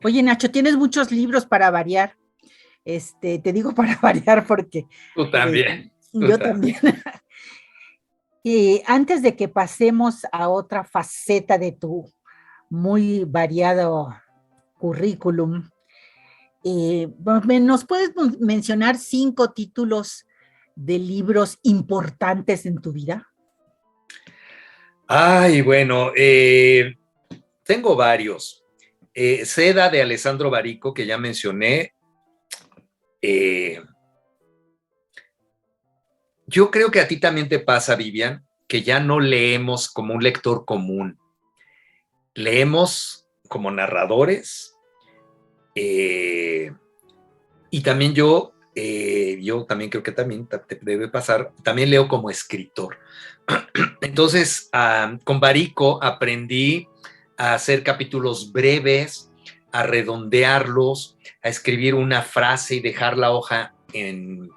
Oye, Nacho, tienes muchos libros para variar. Te digo para variar porque... Tú también. Yo también. Y antes de que pasemos a otra faceta de tu muy variado currículum. ¿Nos puedes mencionar 5 títulos de libros importantes en tu vida? Ay, bueno, tengo varios. Seda de Alessandro Barico, que ya mencioné. Yo creo que a ti también te pasa, Vivian, que ya no leemos como un lector común. Leemos como narradores. Y también yo también creo que también te debe pasar, también leo como escritor. Entonces, con Barico aprendí a hacer capítulos breves, a redondearlos, a escribir una frase y dejar la hoja en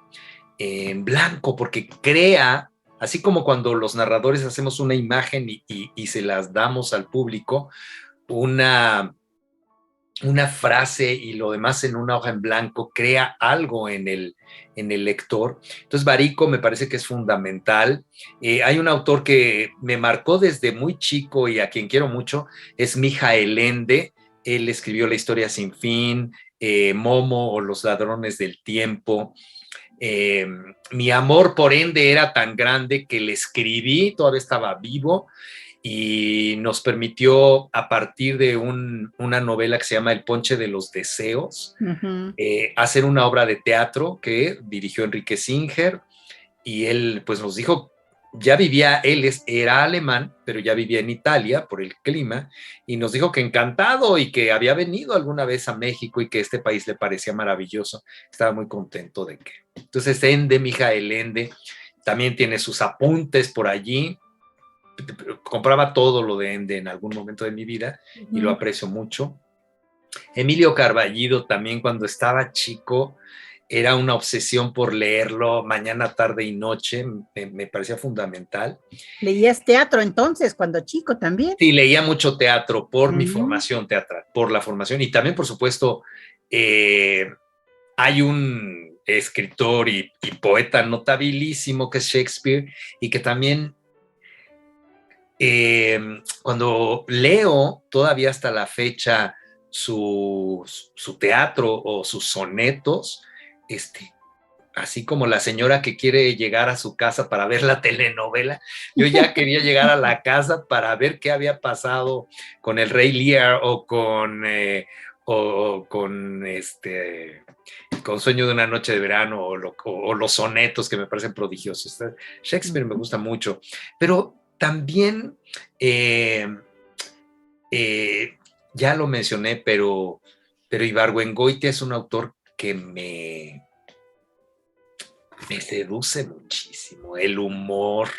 blanco, porque crea, así como cuando los narradores hacemos una imagen y se las damos al público, una frase y lo demás en una hoja en blanco crea algo en el lector. Entonces, Barico me parece que es fundamental. Hay un autor que me marcó desde muy chico y a quien quiero mucho, es Mijael Ende. Él escribió La historia sin fin, Momo o Los ladrones del tiempo. Mi amor por Ende era tan grande que le escribí, todavía estaba vivo, y nos permitió, a partir de una novela que se llama El ponche de los deseos, hacer una obra de teatro que dirigió Enrique Singer, y él pues nos dijo, ya vivía, era alemán, pero ya vivía en Italia por el clima, y nos dijo que encantado y que había venido alguna vez a México y que este país le parecía maravilloso. Estaba muy contento de que. Entonces, Ende, Mijael Ende, también tiene sus apuntes por allí. Compraba todo lo de Ende en algún momento de mi vida y lo aprecio mucho. Emilio Carballido también, cuando estaba chico, era una obsesión por leerlo mañana, tarde y noche. Me parecía fundamental. ¿Leías teatro entonces cuando chico también? Sí, leía mucho teatro por mi formación teatral, por la formación, y también, por supuesto, hay un escritor y poeta notabilísimo que es Shakespeare, y que también cuando leo todavía hasta la fecha su teatro o sus sonetos, así como la señora que quiere llegar a su casa para ver la telenovela, yo ya quería llegar a la casa para ver qué había pasado con el Rey Lear o con Sueño de una noche de verano o los sonetos, que me parecen prodigiosos. Shakespeare me gusta mucho, pero también ya lo mencioné, pero Ibargüengoitia es un autor que me seduce muchísimo. El humor,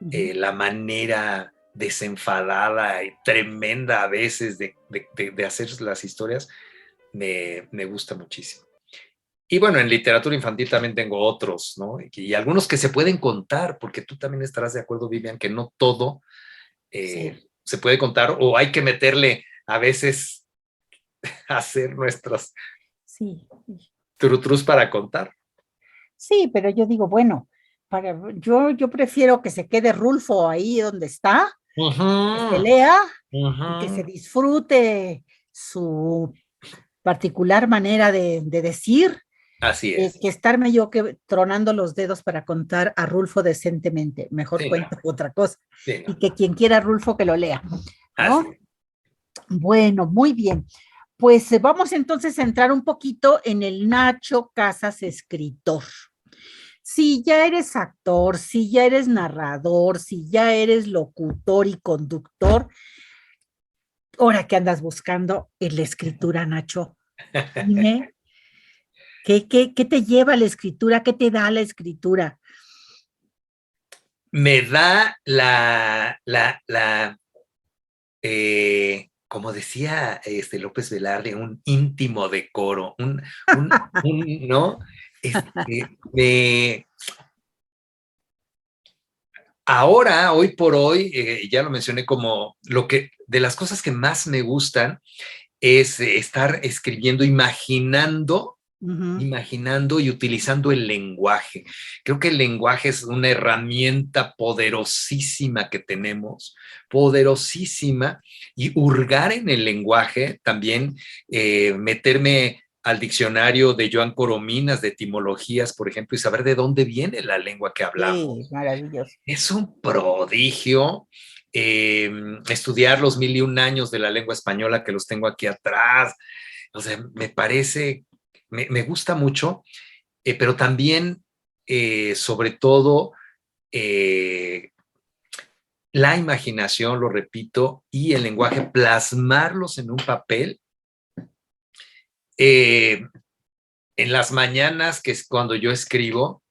la manera desenfadada y tremenda a veces de hacer las historias, me gusta muchísimo. Y bueno, en literatura infantil también tengo otros, ¿no? Y algunos que se pueden contar, porque tú también estarás de acuerdo, Vivian, que no todo se puede contar, o hay que meterle a veces a hacer nuestros trutrus para contar. Sí, pero yo digo, bueno, yo prefiero que se quede Rulfo ahí donde está, que se lea, y que se disfrute su particular manera de decir. Así es. Que estarme yo tronando los dedos para contar a Rulfo decentemente. Mejor cuento otra cosa. Sí, y que quien quiera a Rulfo que lo lea, ¿no? Bueno, muy bien. Pues vamos entonces a entrar un poquito en el Nacho Casas escritor. Si ya eres actor, si ya eres narrador, si ya eres locutor y conductor, ahora que andas buscando en la escritura, Nacho, dime, ¿qué te lleva a la escritura? ¿Qué te da la escritura? Me da como decía López Velarde, un íntimo decoro, ¿no? Ahora, hoy por hoy, ya lo mencioné, como de las cosas que más me gustan es estar escribiendo, imaginando imaginando y utilizando el lenguaje. Creo que el lenguaje es una herramienta poderosísima que tenemos, poderosísima, y hurgar en el lenguaje también, meterme al diccionario de Joan Coromines de etimologías, por ejemplo, y saber de dónde viene la lengua que hablamos. Sí, maravilloso. Es un prodigio. Estudiar los 1001 años de la lengua española, que los tengo aquí atrás. O sea, me parece, me gusta mucho, pero también, sobre todo, la imaginación, lo repito, y el lenguaje, plasmarlos en un papel. En las mañanas, que es cuando yo escribo,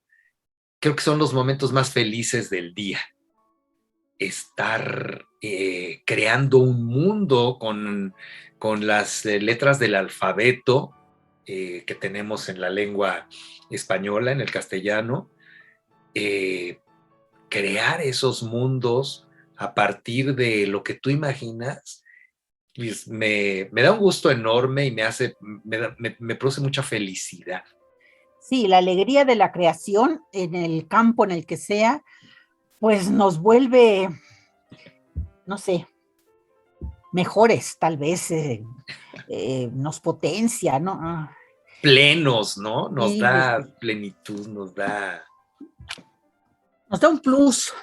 creo que son los momentos más felices del día. Estar creando un mundo con las letras del alfabeto que tenemos en la lengua española, en el castellano, crear esos mundos a partir de lo que tú imaginas, pues me da un gusto enorme y me produce mucha felicidad. Sí, la alegría de la creación en el campo en el que sea, pues nos vuelve, no sé, mejores, tal vez, nos potencia, ¿no? Plenos, ¿no? Nos Sí, da sí. plenitud, nos da Nos da un plus.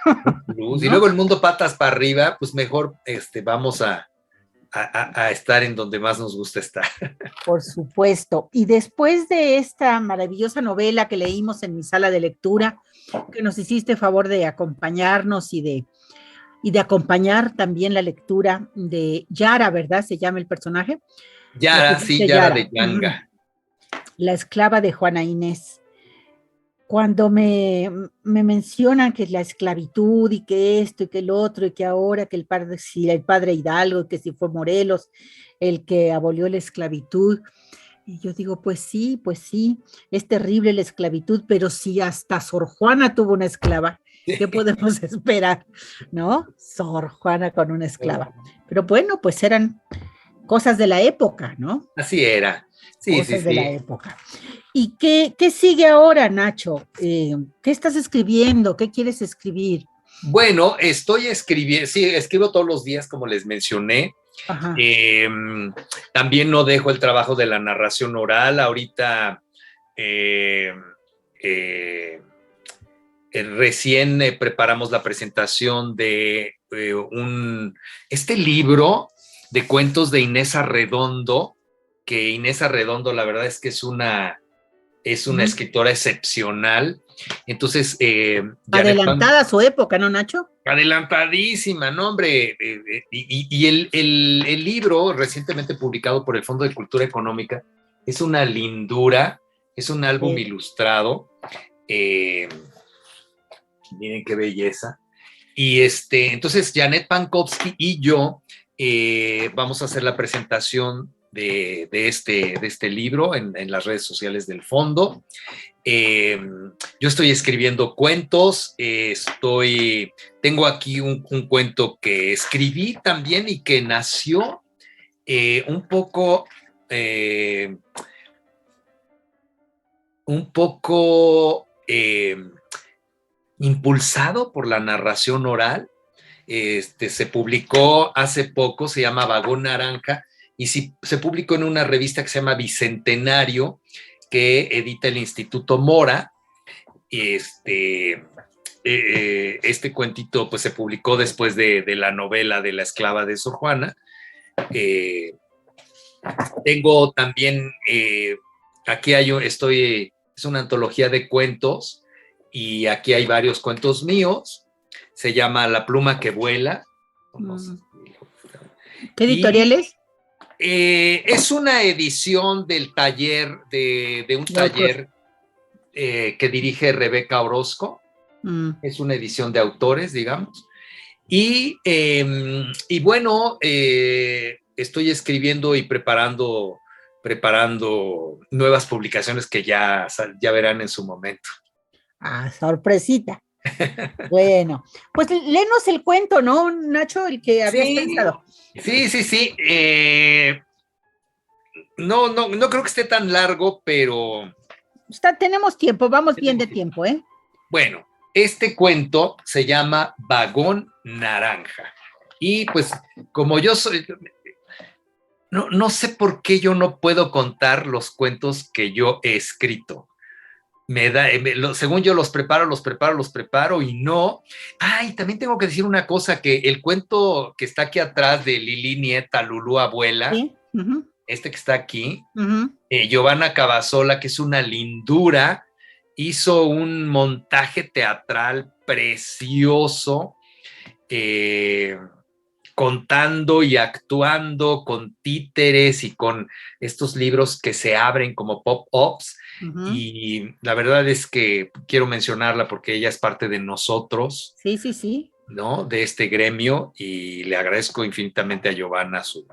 luz. Y ¿no? luego el mundo patas para arriba, pues mejor vamos a estar en donde más nos gusta estar. Por supuesto. Y después de esta maravillosa novela que leímos en mi sala de lectura, que nos hiciste favor de acompañarnos y de acompañar también la lectura de Yara, ¿verdad? Se llama el personaje. Yara, sí, Yara de Yanga. La esclava de Juana Inés. Cuando me mencionan que la esclavitud y que esto y que el otro y que ahora que el padre Hidalgo, que si fue Morelos el que abolió la esclavitud, y yo digo, pues sí, es terrible la esclavitud, pero si hasta Sor Juana tuvo una esclava, ¿qué podemos esperar? ¿No? Sor Juana con una esclava. Pero bueno, pues eran cosas de la época, ¿no? Así era. Sí, cosas de la época. ¿Y qué sigue ahora, Nacho? ¿Qué estás escribiendo? ¿Qué quieres escribir? Bueno, estoy escribiendo, sí, escribo todos los días, como les mencioné. También no dejo el trabajo de la narración oral. Ahorita recién preparamos la presentación de este libro de cuentos de Inés Arredondo, que Inés Arredondo, la verdad es que es una escritora excepcional. Entonces, adelantada a su época, ¿no, Nacho? Adelantadísima, ¿no, hombre? Y el libro recientemente publicado por el Fondo de Cultura Económica es una lindura, es un álbum ilustrado. Miren qué belleza. Y entonces Janet Pankowski y yo vamos a hacer la presentación de este libro en las redes sociales del fondo. Yo estoy escribiendo cuentos, tengo aquí un cuento que escribí también y que nació un poco impulsado por la narración oral. Se publicó hace poco, se llama Vagón Naranja, y se publicó en una revista que se llama Bicentenario, que edita el Instituto Mora. Este cuentito pues se publicó después de la novela de La esclava de Sor Juana. Tengo también, aquí es una antología de cuentos, y aquí hay varios cuentos míos. Se llama La pluma que vuela. ¿Qué editorial es? Es una edición del taller, de un taller que dirige Rebeca Orozco. Es una edición de autores, digamos. Y bueno, estoy escribiendo y preparando nuevas publicaciones que ya verán en su momento. Sorpresita. Bueno, pues léenos el cuento, ¿no, Nacho? El que habías pensado. Sí. no creo que esté tan largo, pero Tenemos tiempo, vamos bien de tiempo, ¿eh? bueno, este cuento se llama Vagón Naranja. Y pues, como yo soy, no sé por qué yo no puedo contar los cuentos que yo he escrito. Según yo los preparo y no. Ay, también tengo que decir una cosa, que el cuento que está aquí atrás de Lili Nieta, Lulú Abuela, Sí. Uh-huh. este que está aquí, Uh-huh. Giovanna Cavazola, que es una lindura, hizo un montaje teatral precioso, contando y actuando con títeres y con estos libros que se abren como pop-ups. Uh-huh. Y la verdad es que quiero mencionarla porque ella es parte de nosotros. Sí, sí, sí. ¿No? De este gremio, y le agradezco infinitamente a Giovanna su...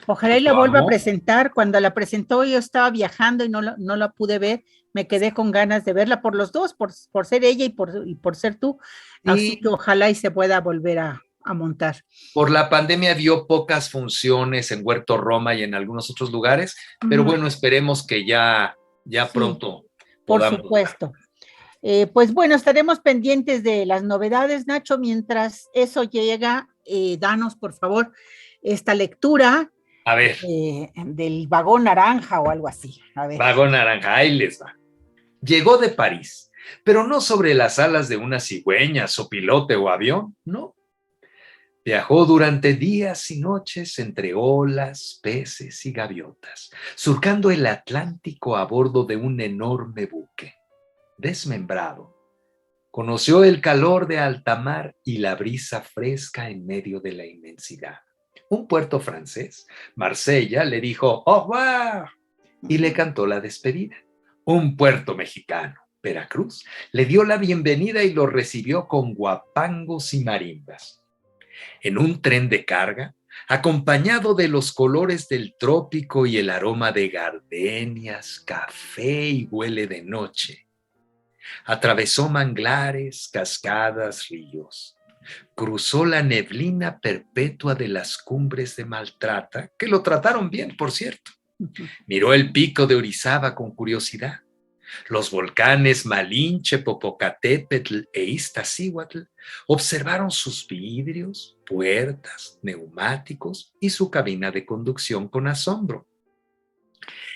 Ojalá y la vuelva a presentar. Cuando la presentó yo estaba viajando y no la pude ver. Me quedé con ganas de verla por los dos, por ser ella y por ser tú. Así que ojalá y se pueda volver a montar. Por la pandemia dio pocas funciones en Huerto Roma y en algunos otros lugares, pero bueno, esperemos que ya sí, pronto podamos. Por supuesto. Pues bueno, estaremos pendientes de las novedades, Nacho. Mientras eso llega, danos por favor esta lectura. A ver. Del Vagón Naranja o algo así. A ver. Vagón Naranja, ahí les va. Llegó de París, pero no sobre las alas de una cigüeña, sopilote o avión, no. Viajó durante días y noches entre olas, peces y gaviotas, surcando el Atlántico a bordo de un enorme buque. Desmembrado, conoció el calor de alta mar y la brisa fresca en medio de la inmensidad. Un puerto francés, Marsella, le dijo ¡au revoir! Y le cantó la despedida. Un puerto mexicano, Veracruz, le dio la bienvenida y lo recibió con guapangos y marimbas. En un tren de carga, acompañado de los colores del trópico y el aroma de gardenias, café y huele de noche, atravesó manglares, cascadas, ríos. Cruzó la neblina perpetua de las cumbres de Maltrata, que lo trataron bien, por cierto. Miró el pico de Orizaba con curiosidad. Los volcanes Malinche, Popocatépetl e Iztaccíhuatl observaron sus vidrios, puertas, neumáticos y su cabina de conducción con asombro.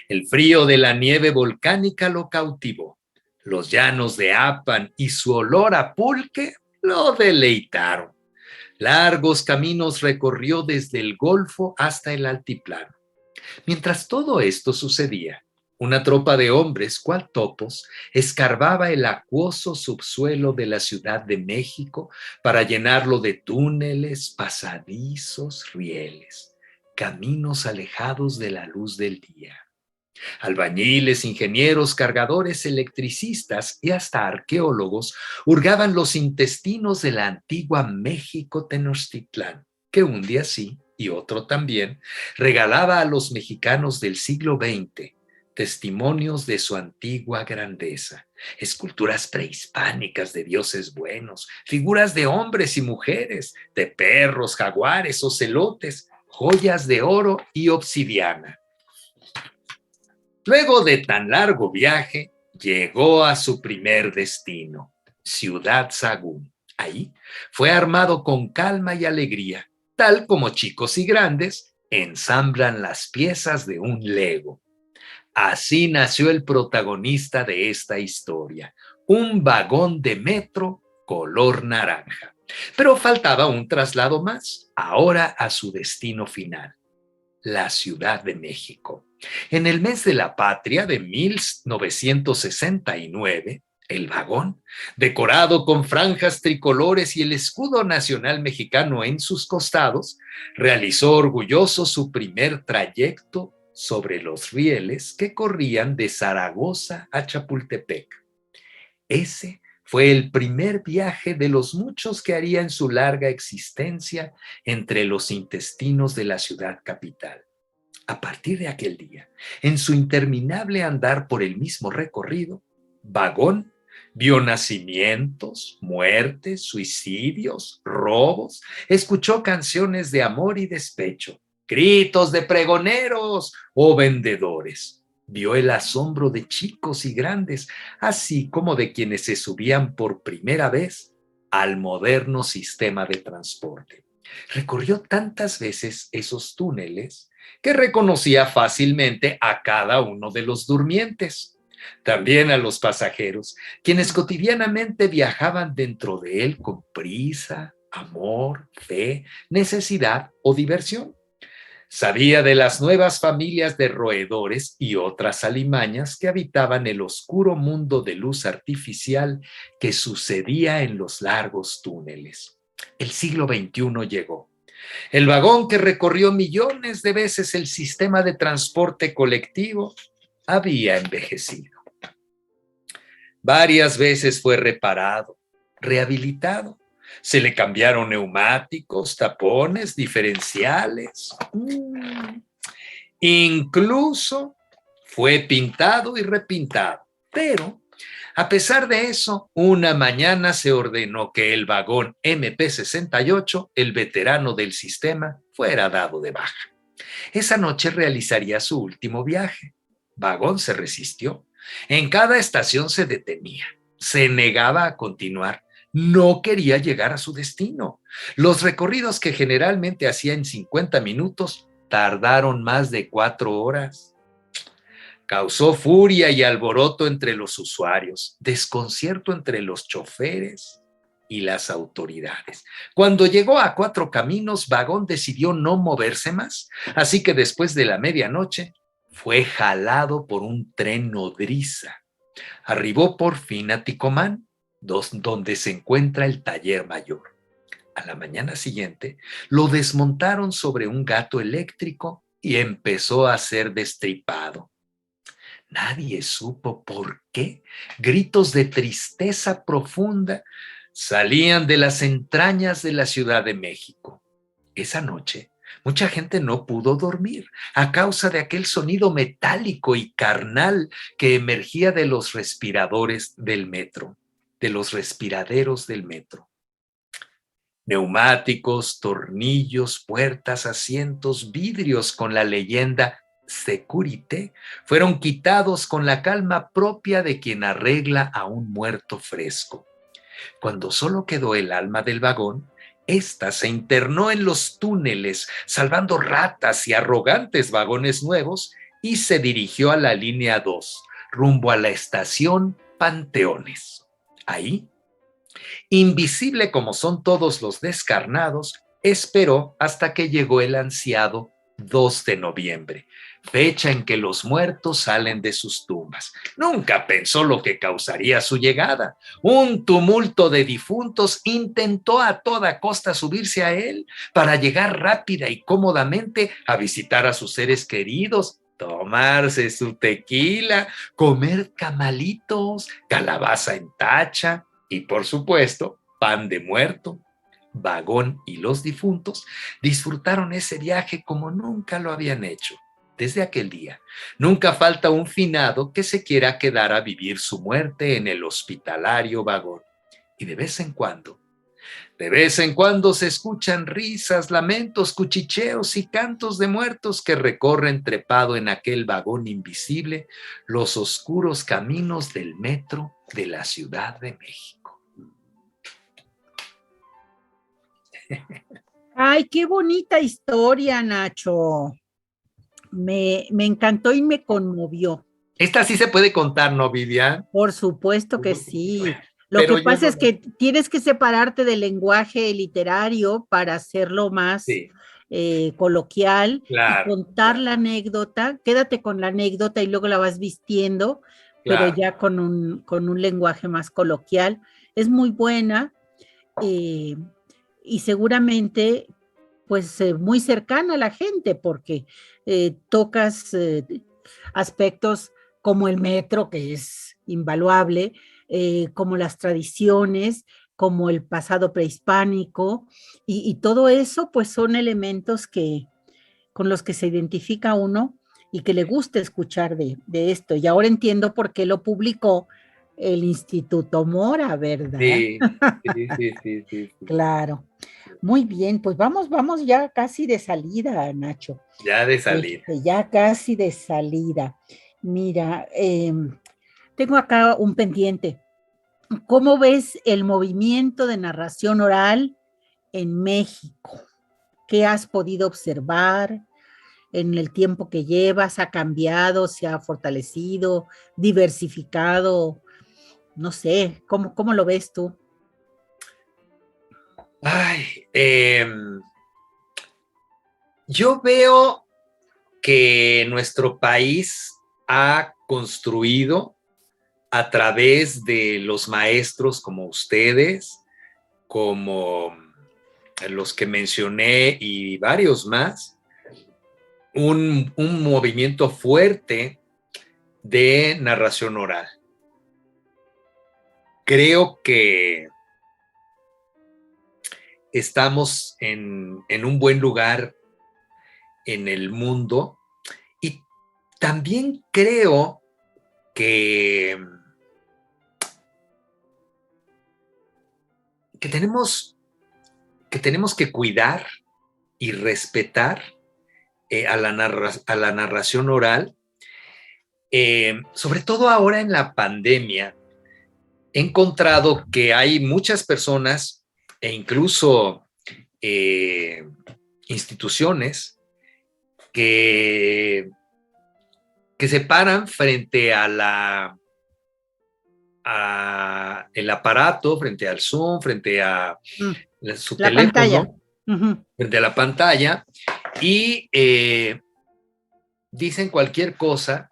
El frío de la nieve volcánica lo cautivó. Los llanos de Apan y su olor a pulque lo deleitaron. Largos caminos recorrió desde el Golfo hasta el altiplano. Mientras todo esto sucedía, una tropa de hombres, cual topos, escarbaba el acuoso subsuelo de la Ciudad de México para llenarlo de túneles, pasadizos, rieles, caminos alejados de la luz del día. Albañiles, ingenieros, cargadores, electricistas y hasta arqueólogos hurgaban los intestinos de la antigua México Tenochtitlán, que un día sí y otro también regalaba a los mexicanos del siglo XX testimonios de su antigua grandeza, esculturas prehispánicas de dioses buenos, figuras de hombres y mujeres, de perros, jaguares, ocelotes, joyas de oro y obsidiana. Luego de tan largo viaje, llegó a su primer destino, Ciudad Sagún. Ahí fue armado con calma y alegría, tal como chicos y grandes ensamblan las piezas de un Lego. Así nació el protagonista de esta historia, un vagón de metro color naranja. Pero faltaba un traslado más, ahora a su destino final, la Ciudad de México. En el mes de la patria de 1969, el vagón, decorado con franjas tricolores y el escudo nacional mexicano en sus costados, realizó orgulloso su primer trayecto sobre los rieles que corrían de Zaragoza a Chapultepec. Ese fue el primer viaje de los muchos que haría en su larga existencia entre los intestinos de la ciudad capital. A partir de aquel día, en su interminable andar por el mismo recorrido, Vagón vio nacimientos, muertes, suicidios, robos, escuchó canciones de amor y despecho, gritos de pregoneros o vendedores. Vio el asombro de chicos y grandes, así como de quienes se subían por primera vez al moderno sistema de transporte. Recorrió tantas veces esos túneles que reconocía fácilmente a cada uno de los durmientes, también a los pasajeros, quienes cotidianamente viajaban dentro de él con prisa, amor, fe, necesidad o diversión. Sabía de las nuevas familias de roedores y otras alimañas que habitaban el oscuro mundo de luz artificial que sucedía en los largos túneles. El siglo XXI llegó. El vagón que recorrió millones de veces el sistema de transporte colectivo había envejecido. Varias veces fue reparado, rehabilitado. Se le cambiaron neumáticos, tapones, diferenciales. Incluso fue pintado y repintado. Pero, a pesar de eso, una mañana se ordenó que el vagón MP68, el veterano del sistema, fuera dado de baja. Esa noche realizaría su último viaje. Vagón se resistió. En cada estación se detenía. Se negaba a continuar. No quería llegar a su destino. Los recorridos que generalmente hacía en 50 minutos tardaron más de 4 horas. Causó furia y alboroto entre los usuarios, desconcierto entre los choferes y las autoridades. Cuando llegó a 4 Caminos, Vagón decidió no moverse más, así que después de la medianoche fue jalado por un tren nodriza. Arribó por fin a Ticomán, donde se encuentra el taller mayor. A la mañana siguiente, lo desmontaron sobre un gato eléctrico y empezó a ser destripado. Nadie supo por qué. Gritos de tristeza profunda salían de las entrañas de la Ciudad de México. Esa noche, mucha gente no pudo dormir a causa de aquel sonido metálico y carnal que emergía de los respiradores del metro, de los respiraderos del metro. Neumáticos, tornillos, puertas, asientos, vidrios con la leyenda Securité fueron quitados con la calma propia de quien arregla a un muerto fresco. Cuando solo quedó el alma del vagón, ésta se internó en los túneles, salvando ratas y arrogantes vagones nuevos, y se dirigió a la línea 2, rumbo a la estación Panteones. Ahí, invisible como son todos los descarnados, esperó hasta que llegó el ansiado 2 de noviembre, fecha en que los muertos salen de sus tumbas. Nunca pensó lo que causaría su llegada. Un tumulto de difuntos intentó a toda costa subirse a él para llegar rápida y cómodamente a visitar a sus seres queridos, tomarse su tequila, comer camalitos, calabaza en tacha y, por supuesto, pan de muerto. Vagón y los difuntos disfrutaron ese viaje como nunca lo habían hecho. Desde aquel día, nunca falta un finado que se quiera quedar a vivir su muerte en el hospitalario vagón. Y de vez en cuando se escuchan risas, lamentos, cuchicheos y cantos de muertos que recorren trepado en aquel vagón invisible los oscuros caminos del metro de la Ciudad de México. Ay, qué bonita historia, Nacho. Me encantó y me conmovió. Esta sí se puede contar, ¿no, Vivian? Por supuesto que sí. Lo Pero que pasa yo es que tienes que separarte del lenguaje literario para hacerlo más Sí, coloquial claro, y contar la anécdota. Quédate con la anécdota y luego la vas vistiendo, pero claro. ya con un lenguaje más coloquial. Es muy buena y seguramente pues muy cercana a la gente porque tocas aspectos como el metro, que es invaluable, como las tradiciones, como el pasado prehispánico, y todo eso pues son elementos con los que se identifica uno y que le gusta escuchar de esto. Y ahora entiendo por qué lo publicó el Instituto Mora, ¿verdad? Sí, sí, sí, sí, sí, sí. Claro. Muy bien, pues vamos ya casi de salida, Nacho. Ya de salida. Ya casi de salida. Mira, tengo acá un pendiente. ¿Cómo ves el movimiento de narración oral en México? ¿Qué has podido observar en el tiempo que llevas? ¿Ha cambiado? ¿Se ha fortalecido? ¿Diversificado? No sé, ¿cómo lo ves tú? Ay, yo veo que nuestro país ha construido a través de los maestros como ustedes, como los que mencioné y varios más, un movimiento fuerte de narración oral. Creo que estamos en un buen lugar en el mundo y también creo que, que tenemos que cuidar y respetar a la narración oral, sobre todo ahora en la pandemia. He encontrado que hay muchas personas e incluso instituciones que se paran frente a el aparato, frente al Zoom, frente a su La pantalla. teléfono, frente a la pantalla y dicen cualquier cosa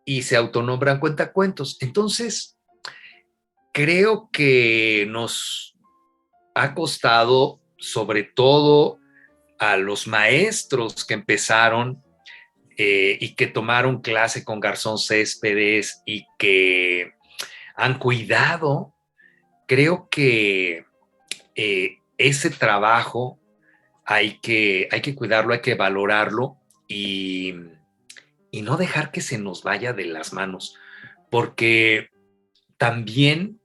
y se autonombran cuentacuentos. Entonces, creo que nos ha costado, sobre todo a los maestros que empezaron y que tomaron clase con Garzón Céspedes y que han cuidado, creo que ese trabajo hay que cuidarlo, hay que valorarlo y no dejar que se nos vaya de las manos, porque también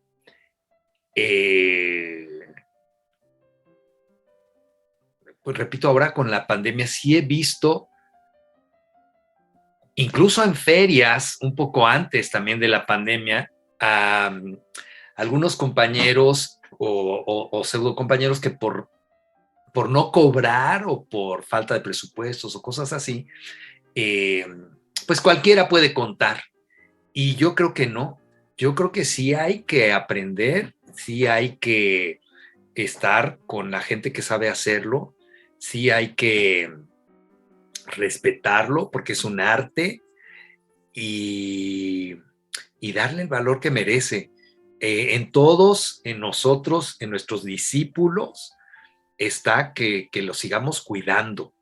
pues repito, ahora con la pandemia sí he visto, incluso en ferias, un poco antes también de la pandemia, algunos compañeros o pseudo compañeros que por no cobrar o por falta de presupuestos o cosas así, pues cualquiera puede contar. Y yo creo que no. Yo creo que sí hay que aprender, sí hay que estar con la gente que sabe hacerlo, sí hay que respetarlo porque es un arte y darle el valor que merece. En todos, en nosotros, en nuestros discípulos, está que lo sigamos cuidando.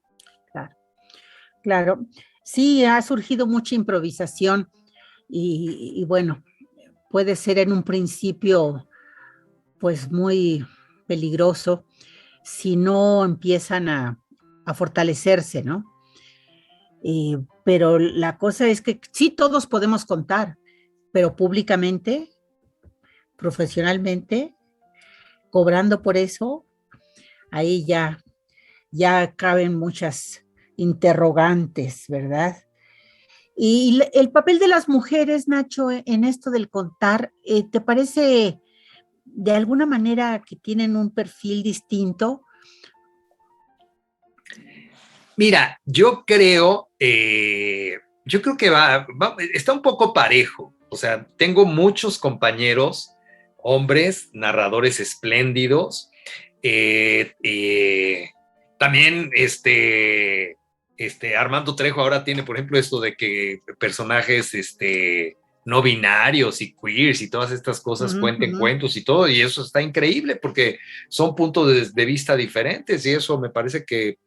Claro, claro. Sí, ha surgido mucha improvisación y bueno, puede ser en un principio pues muy peligroso si no empiezan a fortalecerse, ¿no? Pero la cosa es que sí todos podemos contar, pero públicamente, profesionalmente, cobrando por eso, ahí ya caben muchas interrogantes, ¿verdad? Y el papel de las mujeres, Nacho, en esto del contar, ¿te parece de alguna manera que tienen un perfil distinto? Mira, yo creo que está un poco parejo. O sea, tengo muchos compañeros, hombres, narradores espléndidos. También Armando Trejo ahora tiene, por ejemplo, esto de que personajes no binarios y queers y todas estas cosas cuenten cuentos y todo, y eso está increíble porque son puntos de vista diferentes y eso me parece que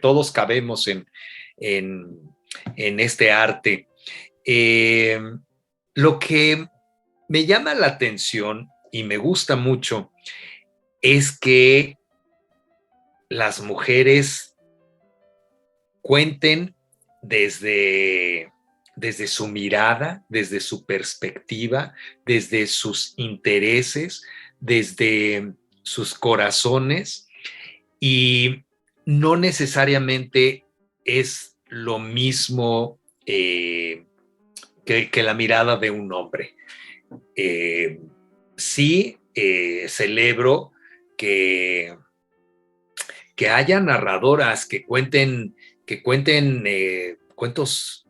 todos cabemos en este arte. Lo que me llama la atención y me gusta mucho es que las mujeres cuenten desde desde su mirada, desde su perspectiva, desde sus intereses, desde sus corazones, y no necesariamente es lo mismo que la mirada de un hombre. Sí, celebro que haya narradoras que cuenten cuentos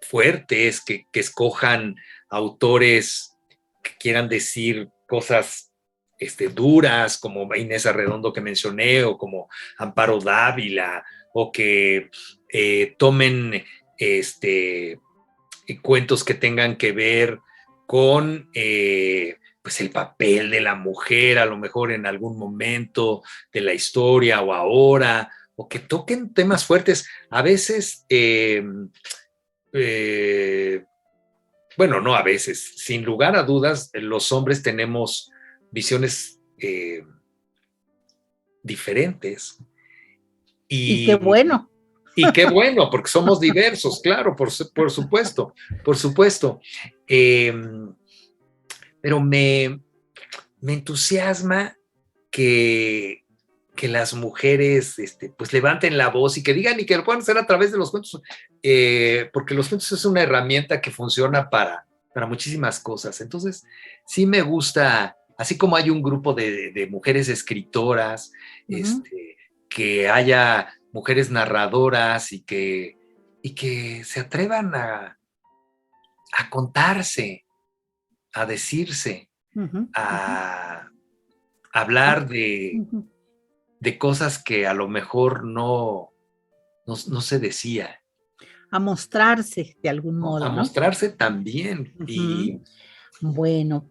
fuertes, que escojan autores que quieran decir cosas duras, como Inés Arredondo que mencioné, o como Amparo Dávila, o que tomen cuentos que tengan que ver con pues el papel de la mujer, a lo mejor en algún momento de la historia o ahora, o que toquen temas fuertes. A veces, bueno, no a veces, sin lugar a dudas, los hombres tenemos visiones diferentes. Y qué bueno. Y qué bueno, porque somos diversos, claro, por supuesto, por supuesto. Pero me entusiasma que las mujeres pues levanten la voz y que digan, y que lo puedan hacer a través de los cuentos, porque los cuentos es una herramienta que funciona para muchísimas cosas. Entonces, sí me gusta, así como hay un grupo de mujeres escritoras, que haya mujeres narradoras y que se atrevan a contarse, a decirse, a hablar de cosas que a lo mejor no se decía. A mostrarse de algún modo, A ¿no? mostrarse también. Y bueno,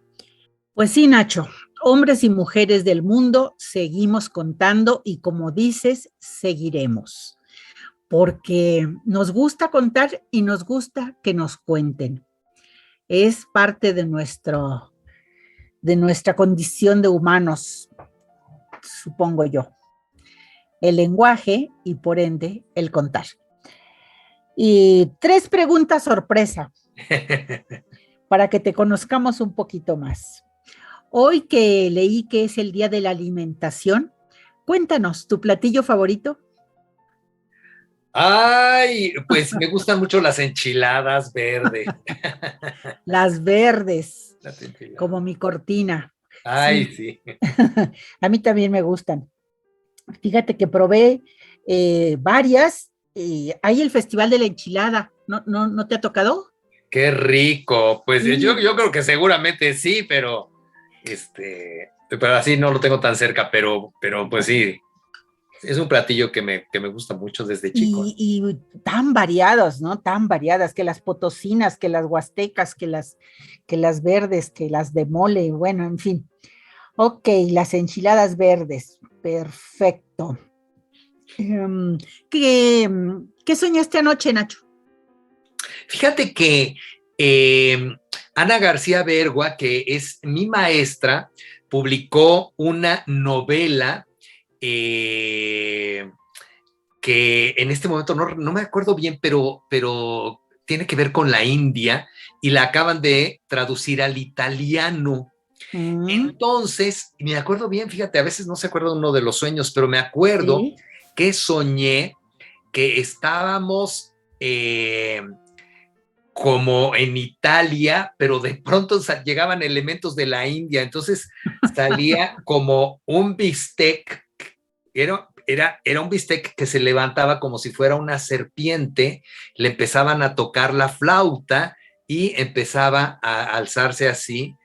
pues sí, Nacho, hombres y mujeres del mundo seguimos contando y, como dices, seguiremos, porque nos gusta contar y nos gusta que nos cuenten. Es parte de nuestra condición de humanos, supongo yo. El lenguaje y, por ende, el contar. Y 3 preguntas sorpresa para que te conozcamos un poquito más. Hoy que leí que es el Día de la Alimentación, cuéntanos, ¿tu platillo favorito? Ay, pues me gustan mucho las enchiladas verdes. Las verdes, como mi cortina. Ay, sí. A mí también me gustan. Fíjate que probé varias. Hay el Festival de la Enchilada. ¿No te ha tocado? Qué rico. Pues Sí. yo creo que seguramente sí, pero pero así no lo tengo tan cerca, pero pues sí. Es un platillo que me gusta mucho desde chico. Y tan variados, ¿no? Tan variadas, que las potosinas, que las huastecas, que las verdes, que las de mole, bueno, en fin. Ok, las enchiladas verdes, perfecto. ¿Qué soñaste anoche, Nacho? Fíjate que Ana García Bergua, que es mi maestra, publicó una novela que en este momento no me acuerdo bien, pero tiene que ver con la India y la acaban de traducir al italiano. Entonces, me acuerdo bien, fíjate, a veces no se acuerda uno de los sueños, pero me acuerdo que soñé que estábamos como en Italia, pero de pronto llegaban elementos de la India, entonces salía como un bistec, era un bistec que se levantaba como si fuera una serpiente, le empezaban a tocar la flauta y empezaba a alzarse así,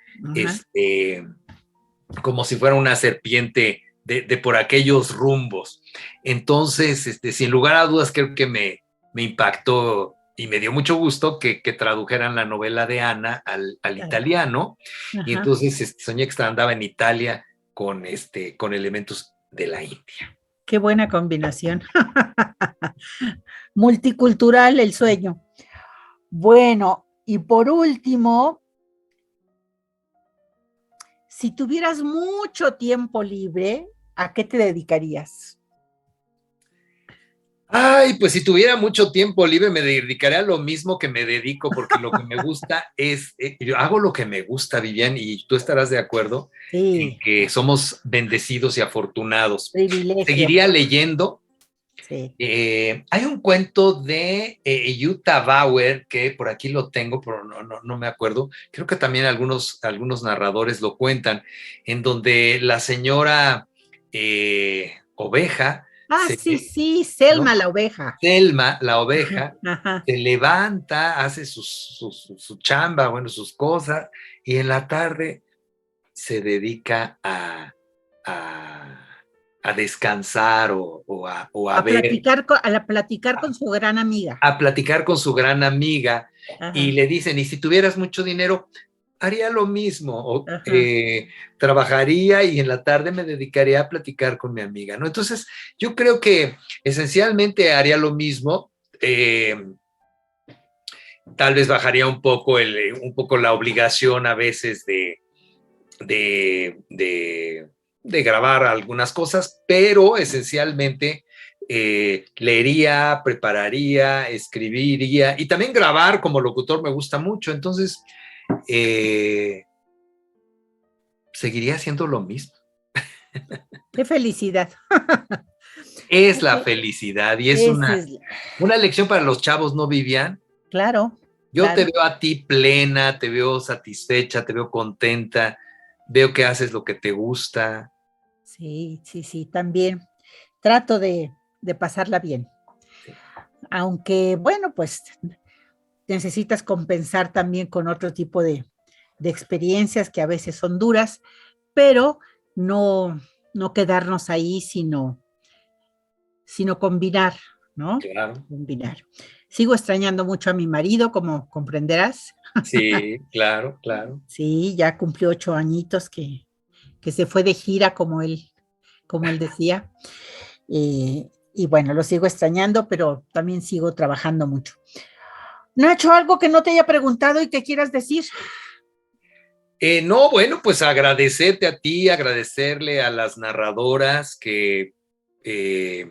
como si fuera una serpiente de por aquellos rumbos. Entonces, sin lugar a dudas, creo que me impactó y me dio mucho gusto que tradujeran la novela de Ana al italiano. Y entonces soñé que andaba en Italia con elementos de la India. Qué buena combinación. Multicultural el sueño. Bueno, y por último, si tuvieras mucho tiempo libre, ¿a qué te dedicarías? Ay, pues si tuviera mucho tiempo libre me dedicaría a lo mismo que me dedico, porque lo que me gusta es, yo hago lo que me gusta, Vivian, y tú estarás de acuerdo en Sí, que somos bendecidos y afortunados. privilegio. Seguiría leyendo. Sí. Hay un cuento de Jutta Bauer, que por aquí lo tengo, pero no me acuerdo. Creo que también algunos narradores lo cuentan, en donde la señora oveja, Ah, se, sí, sí, ¿no? Selma la oveja. Selma, la oveja, Ajá. se levanta, hace su chamba, bueno, sus cosas, y en la tarde se dedica a, a descansar o a ver, A platicar con su gran amiga. a platicar con su gran amiga, y Ajá, le dicen, y si tuvieras mucho dinero, haría lo mismo, ajá. trabajaría y en la tarde me dedicaría a platicar con mi amiga, ¿no? Entonces, yo creo que esencialmente haría lo mismo. Tal vez bajaría un poco la obligación a veces de, de, de grabar algunas cosas, pero esencialmente leería, prepararía, escribiría y también grabar como locutor me gusta mucho, entonces eh, seguiría haciendo lo mismo. Qué felicidad. Es la felicidad y es Ese es, una lección para los chavos, ¿no, Vivian? claro, Yo te claro. veo a ti plena, te veo satisfecha, te veo contenta, veo que haces lo que te gusta. Sí, sí, sí, también. Trato de pasarla bien. Sí, Aunque, bueno, pues necesitas compensar también con otro tipo de experiencias que a veces son duras, pero no, no quedarnos ahí, sino combinar, ¿no? claro. Combinar. Sigo extrañando mucho a mi marido, como comprenderás. Sí, claro, claro. Sí, ya cumplió 8 añitos que se fue de gira, como él decía. Y bueno, lo sigo extrañando, pero también sigo trabajando mucho. Nacho, algo que no te haya preguntado y que quieras decir. No, bueno, pues agradecerte a ti, agradecerle a las narradoras que eh,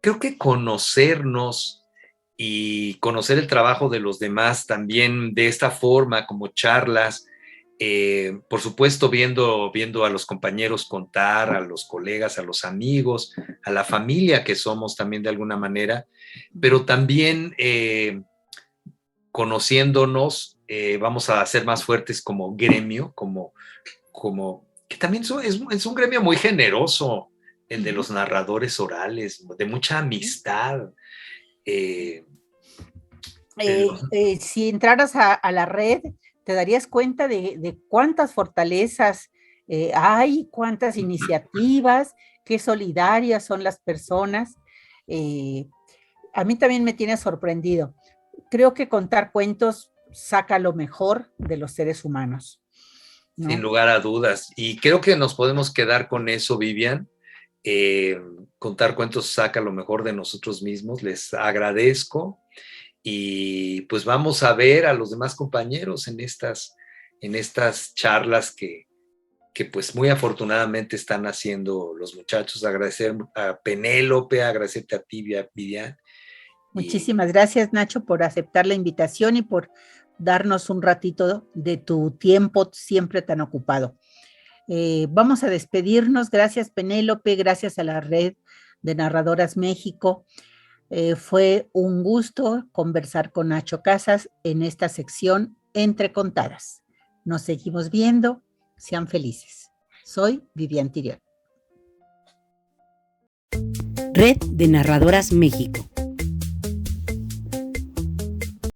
creo que conocernos y conocer el trabajo de los demás también de esta forma, como charlas, por supuesto viendo a los compañeros contar, a los colegas, a los amigos, a la familia que somos también de alguna manera, pero también conociéndonos, vamos a ser más fuertes como gremio, como que también es un gremio muy generoso, el de los narradores orales, de mucha amistad. Eh, los, Si entraras a la red, te darías cuenta de cuántas fortalezas hay, cuántas iniciativas, qué solidarias son las personas. Eh, a mí también me tiene sorprendido. Creo que contar cuentos saca lo mejor de los seres humanos, Sin ¿no? lugar a dudas. Y creo que nos podemos quedar con eso, Vivian. Contar cuentos saca lo mejor de nosotros mismos. Les agradezco y pues vamos a ver a los demás compañeros en estas charlas que pues muy afortunadamente están haciendo los muchachos. Agradecer a Penélope, agradecerte a ti, Vivian. Y Muchísimas gracias, Nacho, por aceptar la invitación y por darnos un ratito de tu tiempo siempre tan ocupado. Vamos a despedirnos. Gracias, Penélope. Gracias a la Red de Narradoras México. Fue un gusto conversar con Nacho Casas en esta sección Entre Contadas. Nos seguimos viendo. Sean felices. Soy Vivian Tirión. Red de Narradoras México.